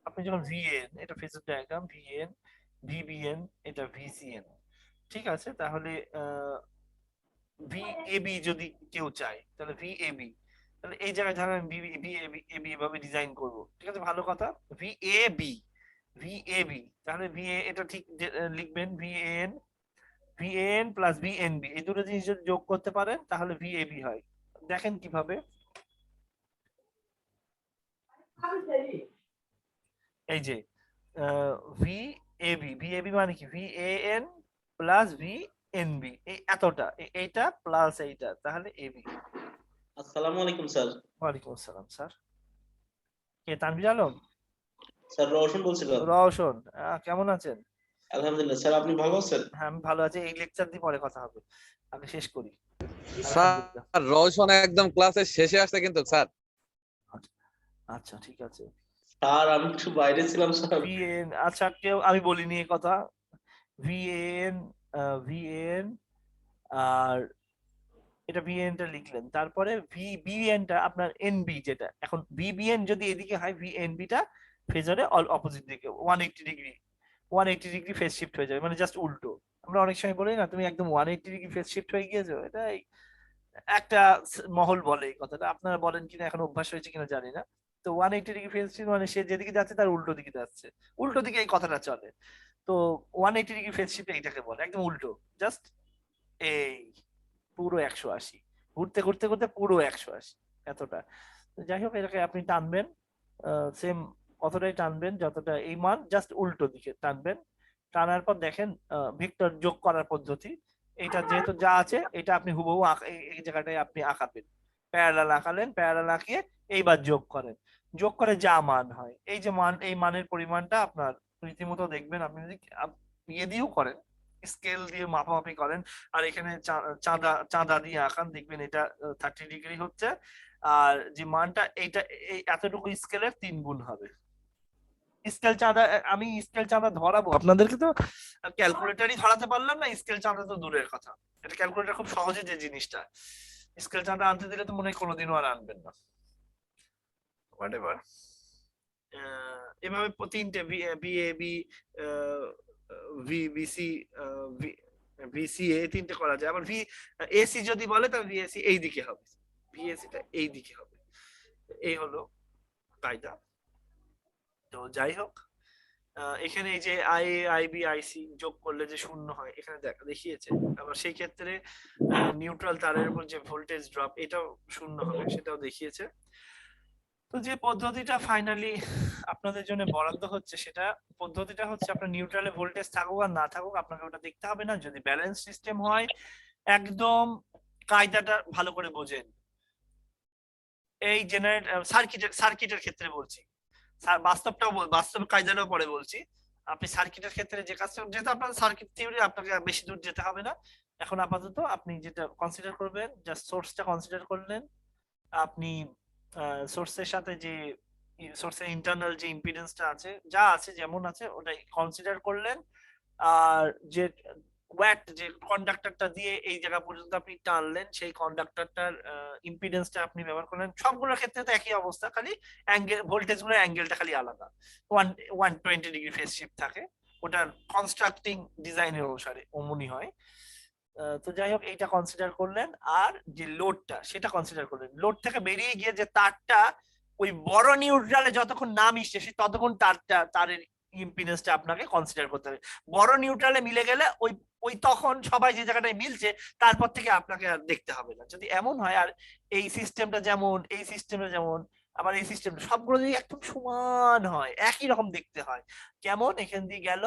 আপনি যখন ভিএন, এটা ফেজর ডায়াগ্রাম, ভিএন ভিবিএন, এটা ভিসিএন, ঠিক আছে। তাহলে ভিএবি যদি কেউ চায় তাহলে ভিএবি, তাহলে এই জায়গায় ধরেন আমি ভিএবি এভাবে ডিজাইন করব, ঠিক আছে, ভালো কথা। ভিএবি ভিএবি, তাহলে ভিএ এটা ঠিক লিখবেন, ভিএন প্লাস ভিএনবি, এই দুটো জিনিস যদি যোগ করতে পারেন তাহলে ভিএবি হয়। দেখেন কিভাবে, এই যে ভিএবি মানে কি, ভিএএন প্লাস ভিএনবি, এই এতটা এইটা প্লাস এইটা, তাহলে এবি। আসসালামু আলাইকুম স্যার। ওয়ালাইকুম আসসালাম স্যার। কে তানভীর আলম? স্যার রওশন বলছিলাম। রওশন, কেমন আছেন? আলহামদুলিল্লাহ স্যার, আপনি ভালো আছেন? হ্যাঁ আমি ভালো আছি, এই লেকচার দিয়ে পরে কথা হবে, আগে শেষ করি। আলহামদুলিল্লাহ। স্যার রওশন একদম ক্লাসের শেষে আসছে কিন্তু স্যার। আচ্ছা ঠিক আছে। স্যার আমি একটু বাইরে ছিলাম স্যার। ভিএন, আচ্ছা কেউ আমি বলিনি এই কথা, ভিএন ভিএন আর এটা ভিএন টা লিখলেন, তারপরে ভিবিএন টা আপনার এনবি, যেটা এখন ভিবিএন যদি এদিকে হয় ভিএনবি টা ফেজরে অপোজিট দিকে 180 ডিগ্রি ফেজ শিফট হয়ে যাবে, মানে জাস্ট উল্টো। আমরা অনেক সময় বলি না তুমি একদম 180 ডিগ্রি ফেজ শিফট হয়ে গিয়েছো, এটা একটা মহল বলে এই কথাটা, আপনারা বলেন কিনা এখন অভ্যাস হয়েছে কিনা জানি না। তো 180 ডিগ্রি ফেজ শিফট মানে সে যেদিকে যাচ্ছে তার উল্টো দিকে যাচ্ছে, উল্টো দিকে এই কথাটা চলে। তো 180 ডিগ্রি ফেজ শিফট এইটাকে বলে, একদম উল্টো, জাস্ট এই পুরো 180, ঘুরতে ঘুরতে ঘুরতে পুরো 180, এতটা। তো যাই হোক এটাকে আপনি টানবেন সেম অতটাই টানবেন যতটা এই মান, জাস্ট উল্টো দিকে টানবেন। টানার পর দেখেন ভেক্টর যোগ করার পদ্ধতি, এটা যেহেতু যা আছে এটা আপনি হুবহু এই জায়গাটায় আপনি আঁকাবেন, প্যারালাল আঁকালেন, প্যারালাল আঁকিয়ে এইবার যোগ করেন, যোগ করে যা মান হয়, এই যে মান, এই মানের পরিমাণটা আপনার রীতিমতো দেখবেন, আপনি যদি ইয়ে দিয়েও করেন, স্কেল দিয়ে মাপামাপি করেন, আর এখানে চাঁদা দিয়ে আঁকান, দেখবেন এটা 30 ডিগ্রি হচ্ছে, আর যে মানটা এইটা এই এতটুকু স্কেলের 3 গুণ হবে। স্কেল চাঁদা আমি স্কেল চাঁদা ধরাবো আপনাদেরকে, তো ক্যালকুলেটরই ধরাতে পারলাম না, স্কেল চাঁদা তো দূরের কথা, এটা ক্যালকুলেটর খুব সহজে যে জিনিসটা, স্কেল চাঁদা আনতে দিলে তো মনে হয় কোনোদিনও আর আনবেন না। হোয়াটএভার, এভাবে তিনটে ভিএবি ভিবিসি ভিসিএ তিনটে করা যায়। আবার এসি যদি বলে তাহলে ভিএসি এই দিকে হবে, ভিএসিটা এই দিকে হবে, এই হলো কায়দা। তো যাই হোক এখানে এই যে আইবি আইসি যোগ করলে যে শূন্য হয় এখানে দেখিয়েছে, আবার সেই ক্ষেত্রে নিউট্রাল তারের উপর যে ভোল্টেজ ড্রপ এটাও শূন্য হবে সেটাও দেখিয়েছে। তো যে পদ্ধতিটা ফাইনালি আপনাদের জন্য বরাদ্দ হচ্ছে সেটা পদ্ধতিটা হচ্ছে আপনার নিউট্রালে ভোল্টেজ থাকুক আর না থাকুক আপনাকে ওটা দেখতে হবে না, যদি ব্যালেন্স সিস্টেম হয় একদম কায়দাটা ভালো করে বোঝেন। এই সার্কিটের ক্ষেত্রে বলছি, বাস্তব কায়দাটাও পরে বলছি। আপনি সার্কিটের ক্ষেত্রে যে কাজটা, যেহেতু আপনার সার্কিট থিওরি আপনাকে বেশি দূর যেতে হবে না, এখন আপাতত আপনি যেটা কনসিডার করবেন জাস্ট সোর্সটা কনসিডার করলেন, আপনি সোর্সের সাথে যে সোর্সের ইন্টারনাল যে ইম্পিডেন্সটা আছে যা আছে যেমন আছে ওটাই কনসিডার করলেন, আর যে ওয়্যাট যে কন্ডাক্টরটা দিয়ে এই জায়গা পর্যন্ত আপনি টানলেন সেই কন্ডাক্টরটার ইম্পিডেন্সটা আপনি ব্যবহার করলেন, সবগুলোর ক্ষেত্রে তো একই অবস্থা, খালি অ্যাঙ্গেল ভোল্টেজ গুলো অ্যাঙ্গেলটা খালি আলাদা, 120 ডিগ্রি ফেজ শিফট থাকে, ওটার কনস্ট্রাক্টিং ডিজাইনের অনুসারে অমনি হয়। তো যাই হোক, এইটা কনসিডার করলেন, আর যে লোডটা সেটা কনসিডার করলেন। লোড থেকে বেরিয়ে গিয়ে যে তারটা ওই বড় নিউট্রালে যতক্ষণ না মিশছে সে ততক্ষণ তারের ইম্পিডেন্সটা আপনাকে কনসিডার করতে হবে। বড় নিউট্রালে মিলে গেলে ওই ওই তখন সবাই যে জায়গাটায় মিলছে তারপর থেকে আপনাকে আর দেখতে হবে না। যদি এমন হয়, আর এই সিস্টেমটা যেমন, এই সিস্টেমটা যেমন, আবার এই সিস্টেমটা সবগুলো যদি একদম সমান হয়, একই রকম দেখতে হয়, কেমন এখান দিয়ে গেল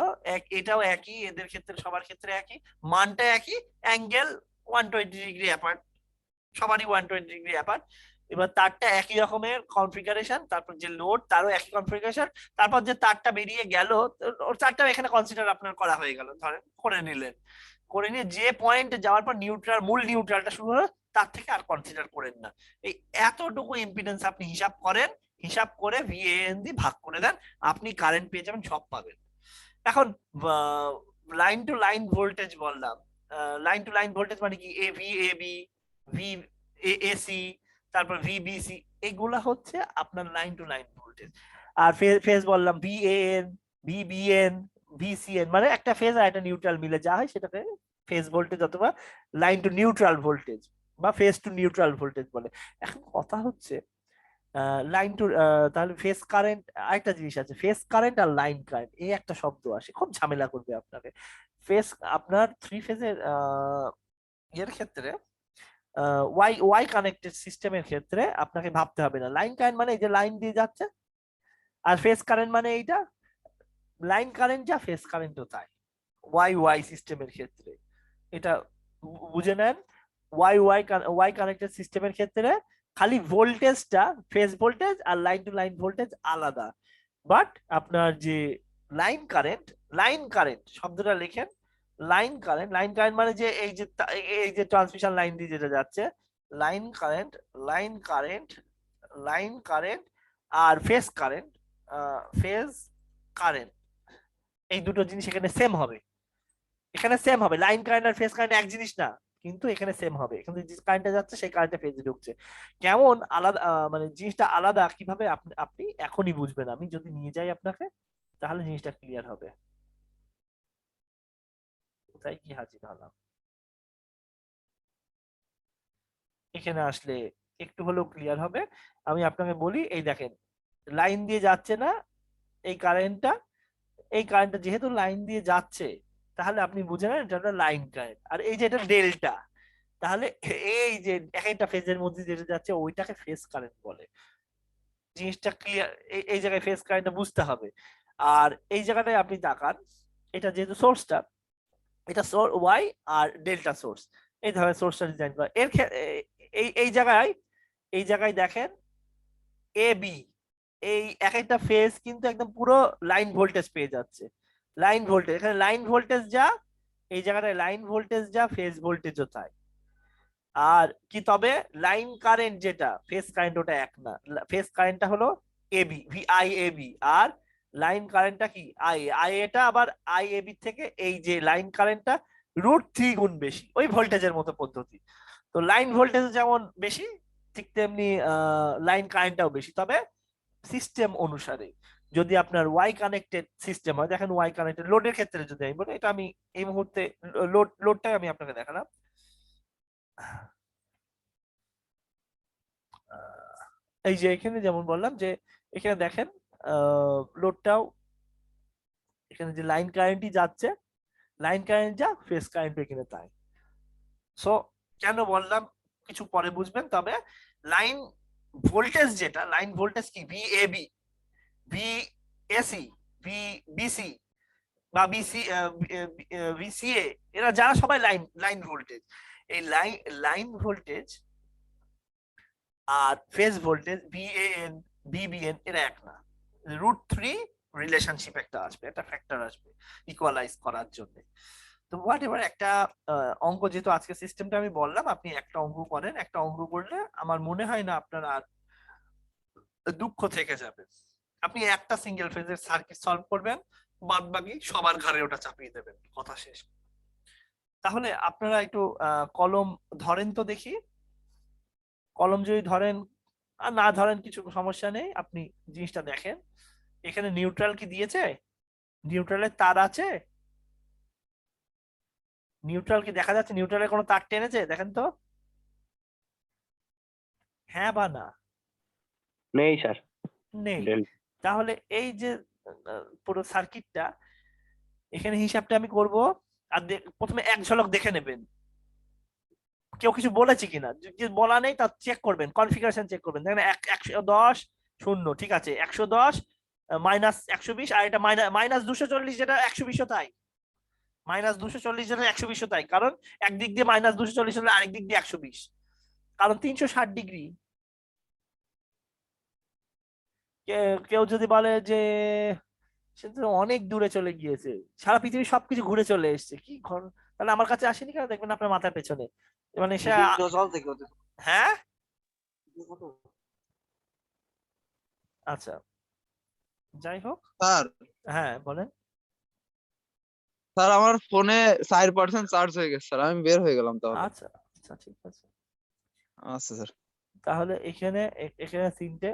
এটাও একই, এদের ক্ষেত্রে সবার ক্ষেত্রে একই, মানটা একই, অ্যাঙ্গেল 120 ডিগ্রি অ্যাপার্ট, সবারই 120 ডিগ্রি অ্যাপার্ট। এবার তারটা একই রকমের কনফিগারেশন, তারপর যে লোড তারও একই কনফিগারেশন, তারপর যে তারটা বেরিয়ে গেল ওর তারটাও এখানে কনসিডার আপনার করা হয়ে গেল, ধরেন করে নিলেন। করে নিয়ে যে পয়েন্ট যাওয়ার পর নিউট্রাল, মূল নিউট্রালটা শুরু হলো, তার থেকে আর কনসিডার করেন না। এই এতটুকু ইম্পিডেন্স আপনি হিসাব করেন, হিসাব করে VAN দিয়ে ভাগ করে দেন, আপনি কারেন্ট পেয়ে যাবেন, সব পাবেন। এখন লাইন টু লাইন ভোল্টেজ বললাম, লাইন টু লাইন ভোল্টেজ মানে কি, VAB, VAC, তারপর VBC, এগুলা হচ্ছে আপনার line to line voltage. R phase বললাম VAN, VBN, VCN, মানে একটা ফেজ আর একটা নিউট্রাল মিলে যা হয় সেটাকে ফেজ ভোল্টেজ অথবা লাইন টু নিউট্রাল ভোল্টেজ বা ফেজ টু নিউট্রাল ভোল্টেজ বলে। এখন কথা হচ্ছে লাইন টু, তাহলে ফেজ কারেন্ট, আরেকটা জিনিস আছে, ফেজ কারেন্ট আর লাইন কারেন্ট, এই একটা শব্দ আসে, খুব ঝামেলা করবে আপনাকে। ফেজ আপনার থ্রি ফেজের এর ক্ষেত্রে, ওয়াই ওয়াই কানেক্টেড সিস্টেমের ক্ষেত্রে আপনাকে ভাবতে হবে না, লাইন কারেন্ট মানে এই যে লাইন দিয়ে যাচ্ছে, আর ফেজ কারেন্ট মানে এইটা, লাইন কারেন্ট যা ফেজ কারেন্টও তাই ওয়াই ওয়াই সিস্টেমের ক্ষেত্রে। এটা বুঝে নেন। ওয়াই কানেক্টেড সিস্টেমের ক্ষেত্রে খালি ভোল্টেজটা, phase voltage R line to line voltage আলাদা, বাট আপনার যে লাইন কারেন্ট শব্দটা লেখেন, লাইন কারেন্ট মানে যে এই যে ট্রান্সমিশন লাইন দিয়ে যেটা যাচ্ছে, line current, line current, line current আর ফেজ কারেন্ট, এই দুটো জিনিস এখানে সেম হবে। এখানে সেম হবে, লাইন কারেন্ট আর ফেজ কারেন্ট এক জিনিস না, কিন্তু এখানে সেম হবে। এখানে যে কারেন্টটা যাচ্ছে সেই কারেন্টটা ফেজে ঢুকছে। কেমন আলাদা, মানে জিনিসটা আলাদা কিভাবে আপনি আপনি এখনই বুঝবেন। আমি যদি নিয়ে যাই আপনাকে, তাহলে জিনিসটা ক্লিয়ার হবে। কোথায় কি হাজির হলাম, এখানে আসলে একটু হলেও ক্লিয়ার হবে। আমি আপনাকে বলি, এই দেখেন লাইন দিয়ে যাচ্ছে না এই কারেন্টটা, এই কারেন্টটা যেহেতু লাইন দিয়ে যাচ্ছে, তাহলে আপনি বুঝে নেন এটা লাইন কারেন্ট। আর এই যে এটা ডেল্টা, তাহলে এই যে এক একটা ফেজের মধ্যে যেটা যাচ্ছে ওইটাকে ফেজ কারেন্ট বলে। জিনিসটা ক্লিয়ার, এই জায়গায় ফেজ কারেন্টটা বুঝতে হবে। আর এই জায়গাটায় আপনি তাকান, এটা যেহেতু সোর্সটা, এটা ওয়াই আর ডেল্টা সোর্স, এই ধরনের সোর্সটা ডিজাইন করা এর এই এই জায়গায় দেখেন এ বি, এই এক একটা ফেজ কিন্তু একদম পুরো লাইন ভোল্টেজ পেয়ে যাচ্ছে। লাইন ভোল্টেজ, এখানে লাইন ভোল্টেজ যা, এই জায়গাটায় লাইন ভোল্টেজ যা, ফেজ ভোল্টেজও তাই। আর কি, তবে লাইন কারেন্ট যেটা ফেজ কারেন্ট ওটা এক না, ফেজ কারেন্টটা হলো এবি, VIAB, আর লাইন কারেন্টটা কি আই এটা আবার IAB থেকে এই যে লাইন কারেন্টটা √3 গুণ বেশি, ওই ভোল্টেজের মতো পদ্ধতি। তো লাইন ভোল্টেজ যেমন বেশি, ঠিক তেমনি লাইন কারেন্টটাও বেশি, তবে সিস্টেম অনুসারে। যদি আপনার ওয়াই কানেক্টেড সিস্টেম হয়, দেখেন ওয়াই কানেক্টেড লোডের ক্ষেত্রে যদি আমি বলি, এটা আমি এই মুহূর্তে লোডটাই আমি আপনাকে দেখালাম। এই যে এখানে যেমন বললাম যে এখানে দেখেন লোডটাও, এখানে যে লাইন কারেন্টই যাচ্ছে, লাইন কারেন্ট যা ফেজ কারেন্ট এখানে তাই। সো কেন বললাম কিছু পরে বুঝবেন, তবে লাইন ভোল্টেজ যেটা, লাইন ভোল্টেজ কি VAB, VAC, VBC বা VCA, এরা যারা সবাই লাইন ভোল্টেজ। এই লাইন ভোল্টেজ আর ফেজ ভোল্টেজ VAN, VBN এরা এক না। √3 রিলেশনশিপ একটা আসবে, একটা ফ্যাক্টর আসবে ইকুয়ালাইজ করার জন্য। তো হোয়াট এভার, একটা অঙ্ক, যেহেতু আজকে সিস্টেমটা আমি বললাম, আপনি একটা অঙ্ক করেন, একটা অঙ্ক করলে আমার মনে হয় না আপনার আর দুঃখ থেকে যাবে। আপনি একটা সিঙ্গেল ফেজের সার্কিট সলভ করবেন, বাদ বাকি সবার ঘাড়ে ওটা চাপিয়ে দেবেন, কথা শেষ। তাহলে আপনারা একটু কলম ধরেন তো দেখি। কলম যদি ধরেন আর না ধরেন কিছু সমস্যা নেই, আপনি জিনিসটা দেখেন, এখানে নিউট্রাল কি দিয়েছে, নিউট্রালের তার আছে? নিউট্রাল কি দেখা যাচ্ছে? নিউট্রালের কোনো তার টেনেছে দেখেন তো, হ্যাঁ বা না? নেই স্যার। নেই। ডেল তাহলে এই যে পুরো সার্কিটটা, এখানে হিসাবটা আমি করব। আর প্রথমে এক ঝলক দেখে নেবেন কেউ কিছু বলেছে কিনা। যদি বলা নেই তা চেক করবেন, কনফিগারেশন চেক করবেন। দেখেন 110 শূন্য, ঠিক আছে, 110 মাইনাস 120, আর এটা মাইনাস 240, যেটা 120 তাই। মাইনাস 240 যেটা 120 তাই, কারণ একদিক দিয়ে মাইনাস 240 হলে আরেক দিক দিয়ে 120, কারণ 360 ডিগ্রি। কেউ যদি বলে যে সে তো অনেক দূরে চলে গিয়েছে, সারা পৃথিবী সবকিছু ঘুরে চলে এসেছে, কি ঘর, তাহলে আমার কাছে আসেনি কেন? দেখবেন আপনার মাথার পেছনে, মানে সে হ্যাঁ। আচ্ছা, যাই হোক। স্যার হ্যাঁ বলেন। স্যার আমার ফোনে 4% চার্জ হয়ে গেছে স্যার, আমি বের হয়ে গেলাম তাহলে। আচ্ছা আচ্ছা, ঠিক আছে। আচ্ছা স্যার। তাহলে এখানে এখানে তিনটে,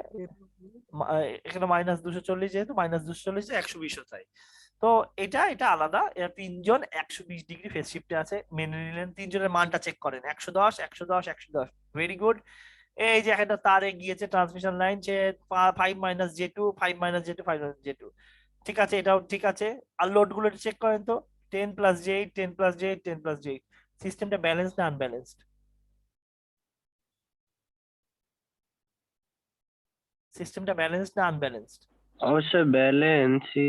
এখানে মাইনাস 240, যেহেতু মাইনাস 240 120 তাই। তো এটা এটা আলাদা, এরা তিনজন 120 ডিগ্রি ফেজ শিফটে আছে, মেনে নিলেন। তিনজনের মানটা চেক করেন, 110 110 110, ভেরি গুড। এই যে একটা তারে গিয়েছে ট্রান্সমিশন লাইন, সে 5 - J2, 5 - J2, 5 - J2, ঠিক আছে, এটাও ঠিক আছে। আর লোড গুলো চেক করেন তো, 10 + J8, 10 + J8, 10 + J8, সিস্টেমটা ব্যালেন্স না আনব্যালেন্সড? সিস্টেমটা ব্যালেন্স না আনব্যালেন্সড? অবশ্যই ব্যালেন্সই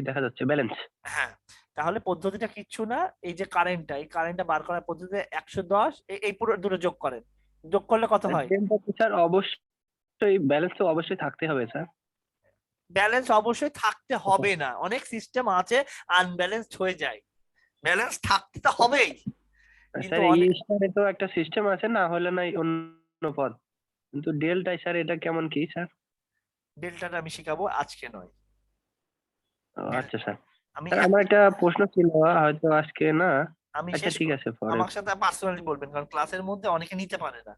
দেখা যাচ্ছে, ব্যালেন্স। হ্যাঁ, তাহলে পদ্ধতিটা কিচ্ছু না। এই যে কারেন্টটা, এই কারেন্টটা বার করার পদ্ধতিতে 110, এই পুরো দুটো যোগ করেন, যোগ করলে কত হয়? স্যার অবশ্যই ব্যালেন্স তো অবশ্যই থাকতে হবে স্যার। ব্যালেন্স অবশ্যই থাকতে হবে না, অনেক সিস্টেম আছে আনব্যালেন্সড হয়ে যায়, ব্যালেন্স থাকতে তো হবেই, কিন্তু স্যার এই অনেক। স্টারে তো একটা সিস্টেম আছে, না হলে নাই অন্য পদ, কিন্তু ডেলটাই স্যার এটা কেমন কি স্যার? ডেল্টাটা আমি শিখাবো, আজকে নয়। আচ্ছা স্যার। আমি স্যার আমার একটা প্রশ্ন ছিল, হয়তো আজকে না। আমি আচ্ছা শেষ ঠিক আছে, পরে। আমার সাথে পার্সোনালি বলবেন, কারণ ক্লাসের মধ্যে অনেকে নিতে পারে না।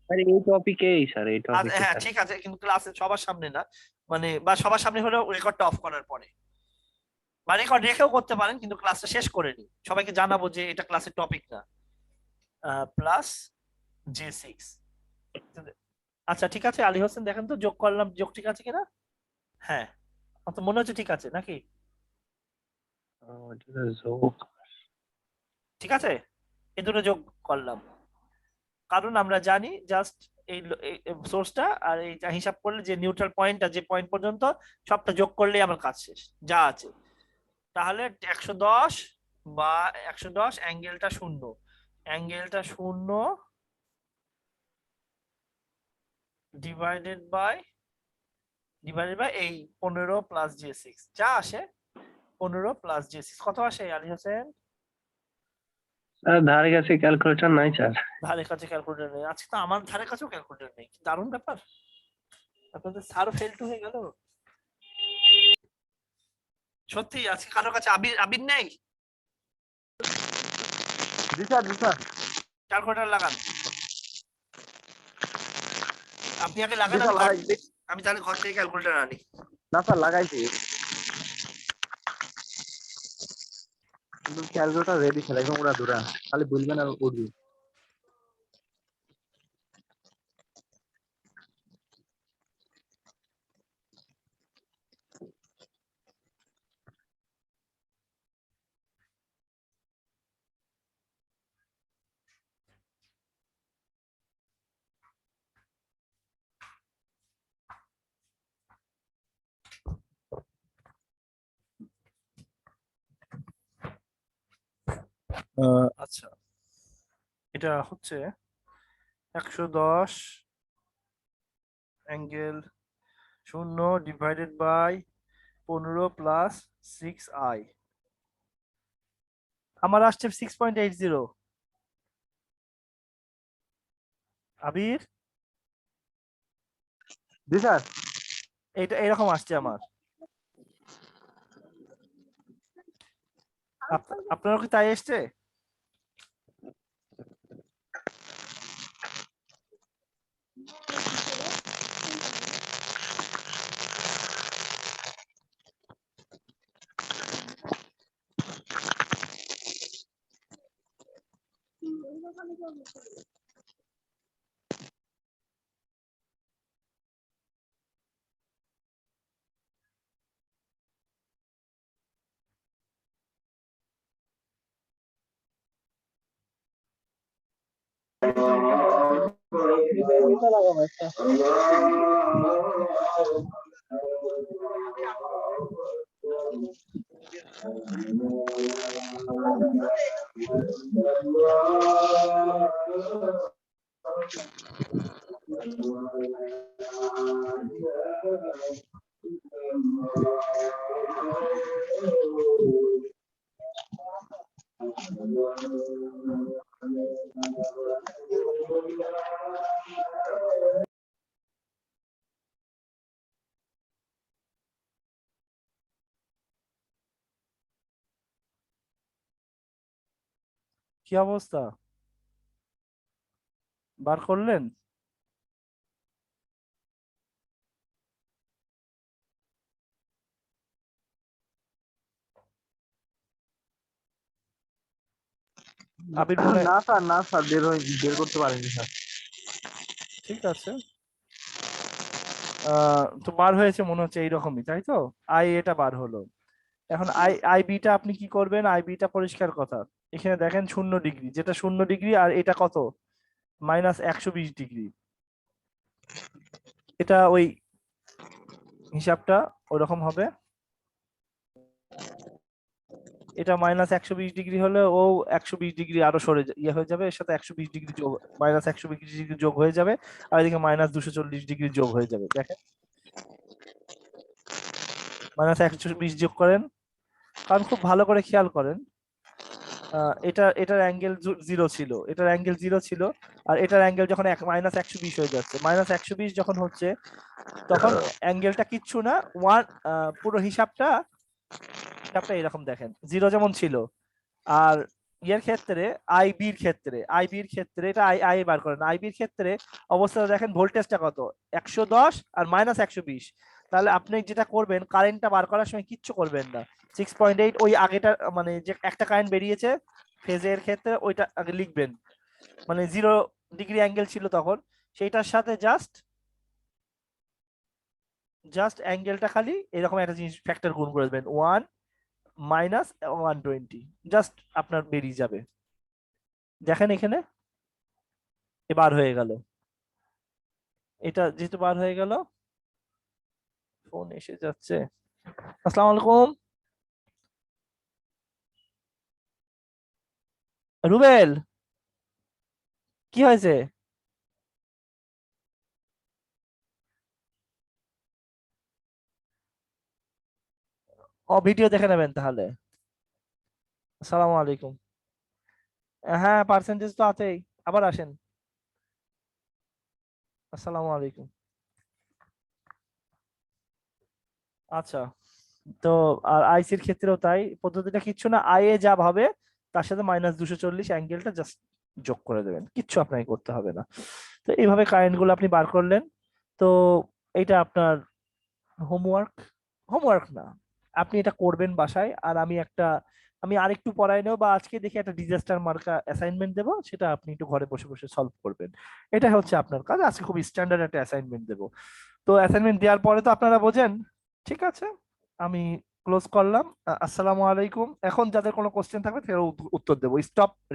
স্যার এই টপিকেই, স্যার এই আর টপিকে হ্যাঁ স্যার। ঠিক আছে, কিন্তু ক্লাসে সবার সামনে না, মানে বা সবার সামনে হলেও রেকর্ডটা অফ করার পরে, বা রেকর্ড রেখেও করতে পারেন, কিন্তু ক্লাসটা শেষ করে নি, সবাইকে জানাবো যে এটা ক্লাসের টপিক না। Plus J6। আচ্ছা ঠিক আছে, আলী হোসেন দেখেন তো যোগ করলাম, যোগ ঠিক আছে কিনা। হ্যাঁ, আমার তো মনে হচ্ছে ঠিক আছে নাকি? এটা তো যোগ। ঠিক আছে, এ দুটো যোগ করলাম, কারণ আমরা জানি জাস্ট এই সোর্সটা আর এইটা হিসাব করলে যে নিউট্রাল পয়েন্টটা, যে পয়েন্ট পর্যন্ত সবটা যোগ করলেই আমার কাজ শেষ যা আছে। তাহলে 110 বা 110, অ্যাঙ্গেলটা শূন্য, অ্যাঙ্গেলটা শূন্য ডিভাইডেড বাই এই 15 + J6, যা আসে 15 + J6 কত আসে আলী হোসেন? স্যার ধারে কাছে ক্যালকুলেটর নাই স্যার। ধারে কাছে ক্যালকুলেটর নেই? আজকে তো আমার ধারে কাছেও ক্যালকুলেটর নেই, কি দারুণ ব্যাপার, আপনাদের স্যারও ফেল টু হয়ে গেল। সত্যি আজকে কারোর কাছে আবির আবির নেই? জি স্যার, জি স্যার। ক্যালকুলেটর লাগান, আপনি আগে লাগান, জি স্যার, লাগাইছি। আমি তাহলে ঘর থেকে ক্যালকুলেটর আনি। না স্যার, লাগাইছি। কিন্তু ক্যালকুলেটর রেডি স্যার, একদম ওরা দূরা, খালি বলবেন আর উঠবি। আচ্ছা, এটা হচ্ছে 110 অ্যাঙ্গেল শূন্য ডিভাইডেড বাই 15 + 6i, আমার আসছে 6.80। আবির, জি স্যার। এটা এরকম আসছে আমার। আপনারও কি তাই এসছে? কি অবস্থা, বার করলেন? আবির মনে না স্যার বের করতে পারিনি স্যার। ঠিক আছে। তো বার হয়েছে মনে হচ্ছে এইরকমই, তাই তো? এটা বার হলো। এখন আইবিটা আপনি কি করবেন? আইবিটা পরিষ্কার কথা, এখানে দেখেন 0 ডিগ্রি, যেটা 0 ডিগ্রি, আর এটা কত? -120 ডিগ্রি। এটা ওই হিসাবটা ওরকম হবে। এটা -120 ডিগ্রি হলে ও 120 ডিগ্রি আরো ইয়ে হয়ে যাবে, এর সাথে 120 ডিগ্রি যোগ, -120 ডিগ্রি যোগ হয়ে যাবে, আর এদিকে -240 ডিগ্রি যোগ হয়ে যাবে। দেখেন, -120 যোগ করেন, কারণ খুব ভালো করে খেয়াল করেন, এটার অ্যাঙ্গেল 0 ছিল, এটার অ্যাঙ্গেল 0 ছিল, আর এটার অ্যাঙ্গেল যখন -120 হয়ে যাচ্ছে, -120 যখন হচ্ছে, তখন অ্যাঙ্গেলটা কিচ্ছু না, পুরো হিসাবটা এরকম দেখেন, 0 যেমন ছিল। আর ইয়ের ক্ষেত্রে, আইবির ক্ষেত্রে এটা আই বার করেন, আইবির ক্ষেত্রে অবস্থাটা দেখেন, ভোল্টেজটা কত? 110 আর -120। তাহলে আপনি যেটা করবেন, কারেন্টটা বার করার সময় কিচ্ছু করবেন না, 6.8 ওই আগেটা, মানে যে একটা কারেন্ট বেরিয়েছে ফেজের ক্ষেত্রে, ওইটা আগে লিখবেন, মানে 0 ডিগ্রি অ্যাঙ্গেল ছিল তখন, সেইটার সাথে জাস্ট অ্যাঙ্গেলটা খালি এরকম একটা জিনিস ফ্যাক্টর গুণ করে দেবেন, 1 -120, জাস্ট আপনার বেরিয়ে যাবে। দেখেন এখানে এবার হয়ে গেল, এটা যেহেতু বার হয়ে গেল, ফোন এসে যাচ্ছে। আসসালামু আলাইকুম রুবেল, কি হয়েছে? ভিডিও দেখে নেবেন তাহলে। আসসালামু আলাইকুম। হ্যাঁ, পার্সেন্টেজ তো আছেই, আবার আসেন। আসসালামু আলাইকুম। আচ্ছা, তো আর আইসির ক্ষেত্রেও তাই, পদ্ধতিটা কিচ্ছু না, আই এ যা হবে তার সাথে -240 অ্যাঙ্গেলটা জাস্ট যোগ করে দেবেন, কিচ্ছু আপনাকে করতে হবে না। তো এইভাবে কারেন্ট গুলো আপনি বার করলেন। তো এটা আপনার হোমওয়ার্ক, না, আপনি এটা করবেন বাসায়, আর আমি আরেকটু পড়াই নেবো, বা আজকে দেখে একটা ডিজাস্টার মার্কা অ্যাসাইনমেন্ট দেবো, সেটা আপনি একটু ঘরে বসে বসে সলভ করবেন। এটা হচ্ছে আপনার কাজ, আজকে খুব স্ট্যান্ডার্ড একটা অ্যাসাইনমেন্ট দেবো। তো অ্যাসাইনমেন্ট দেওয়ার পরে তো আপনারা বোঝেন, ঠিক আছে? আমি ক্লোজ করলাম। আসসালামু আলাইকুম। এখন যাদের কোনো কোশ্চেন থাকবে তারা উত্তর দেবো। স্টপ।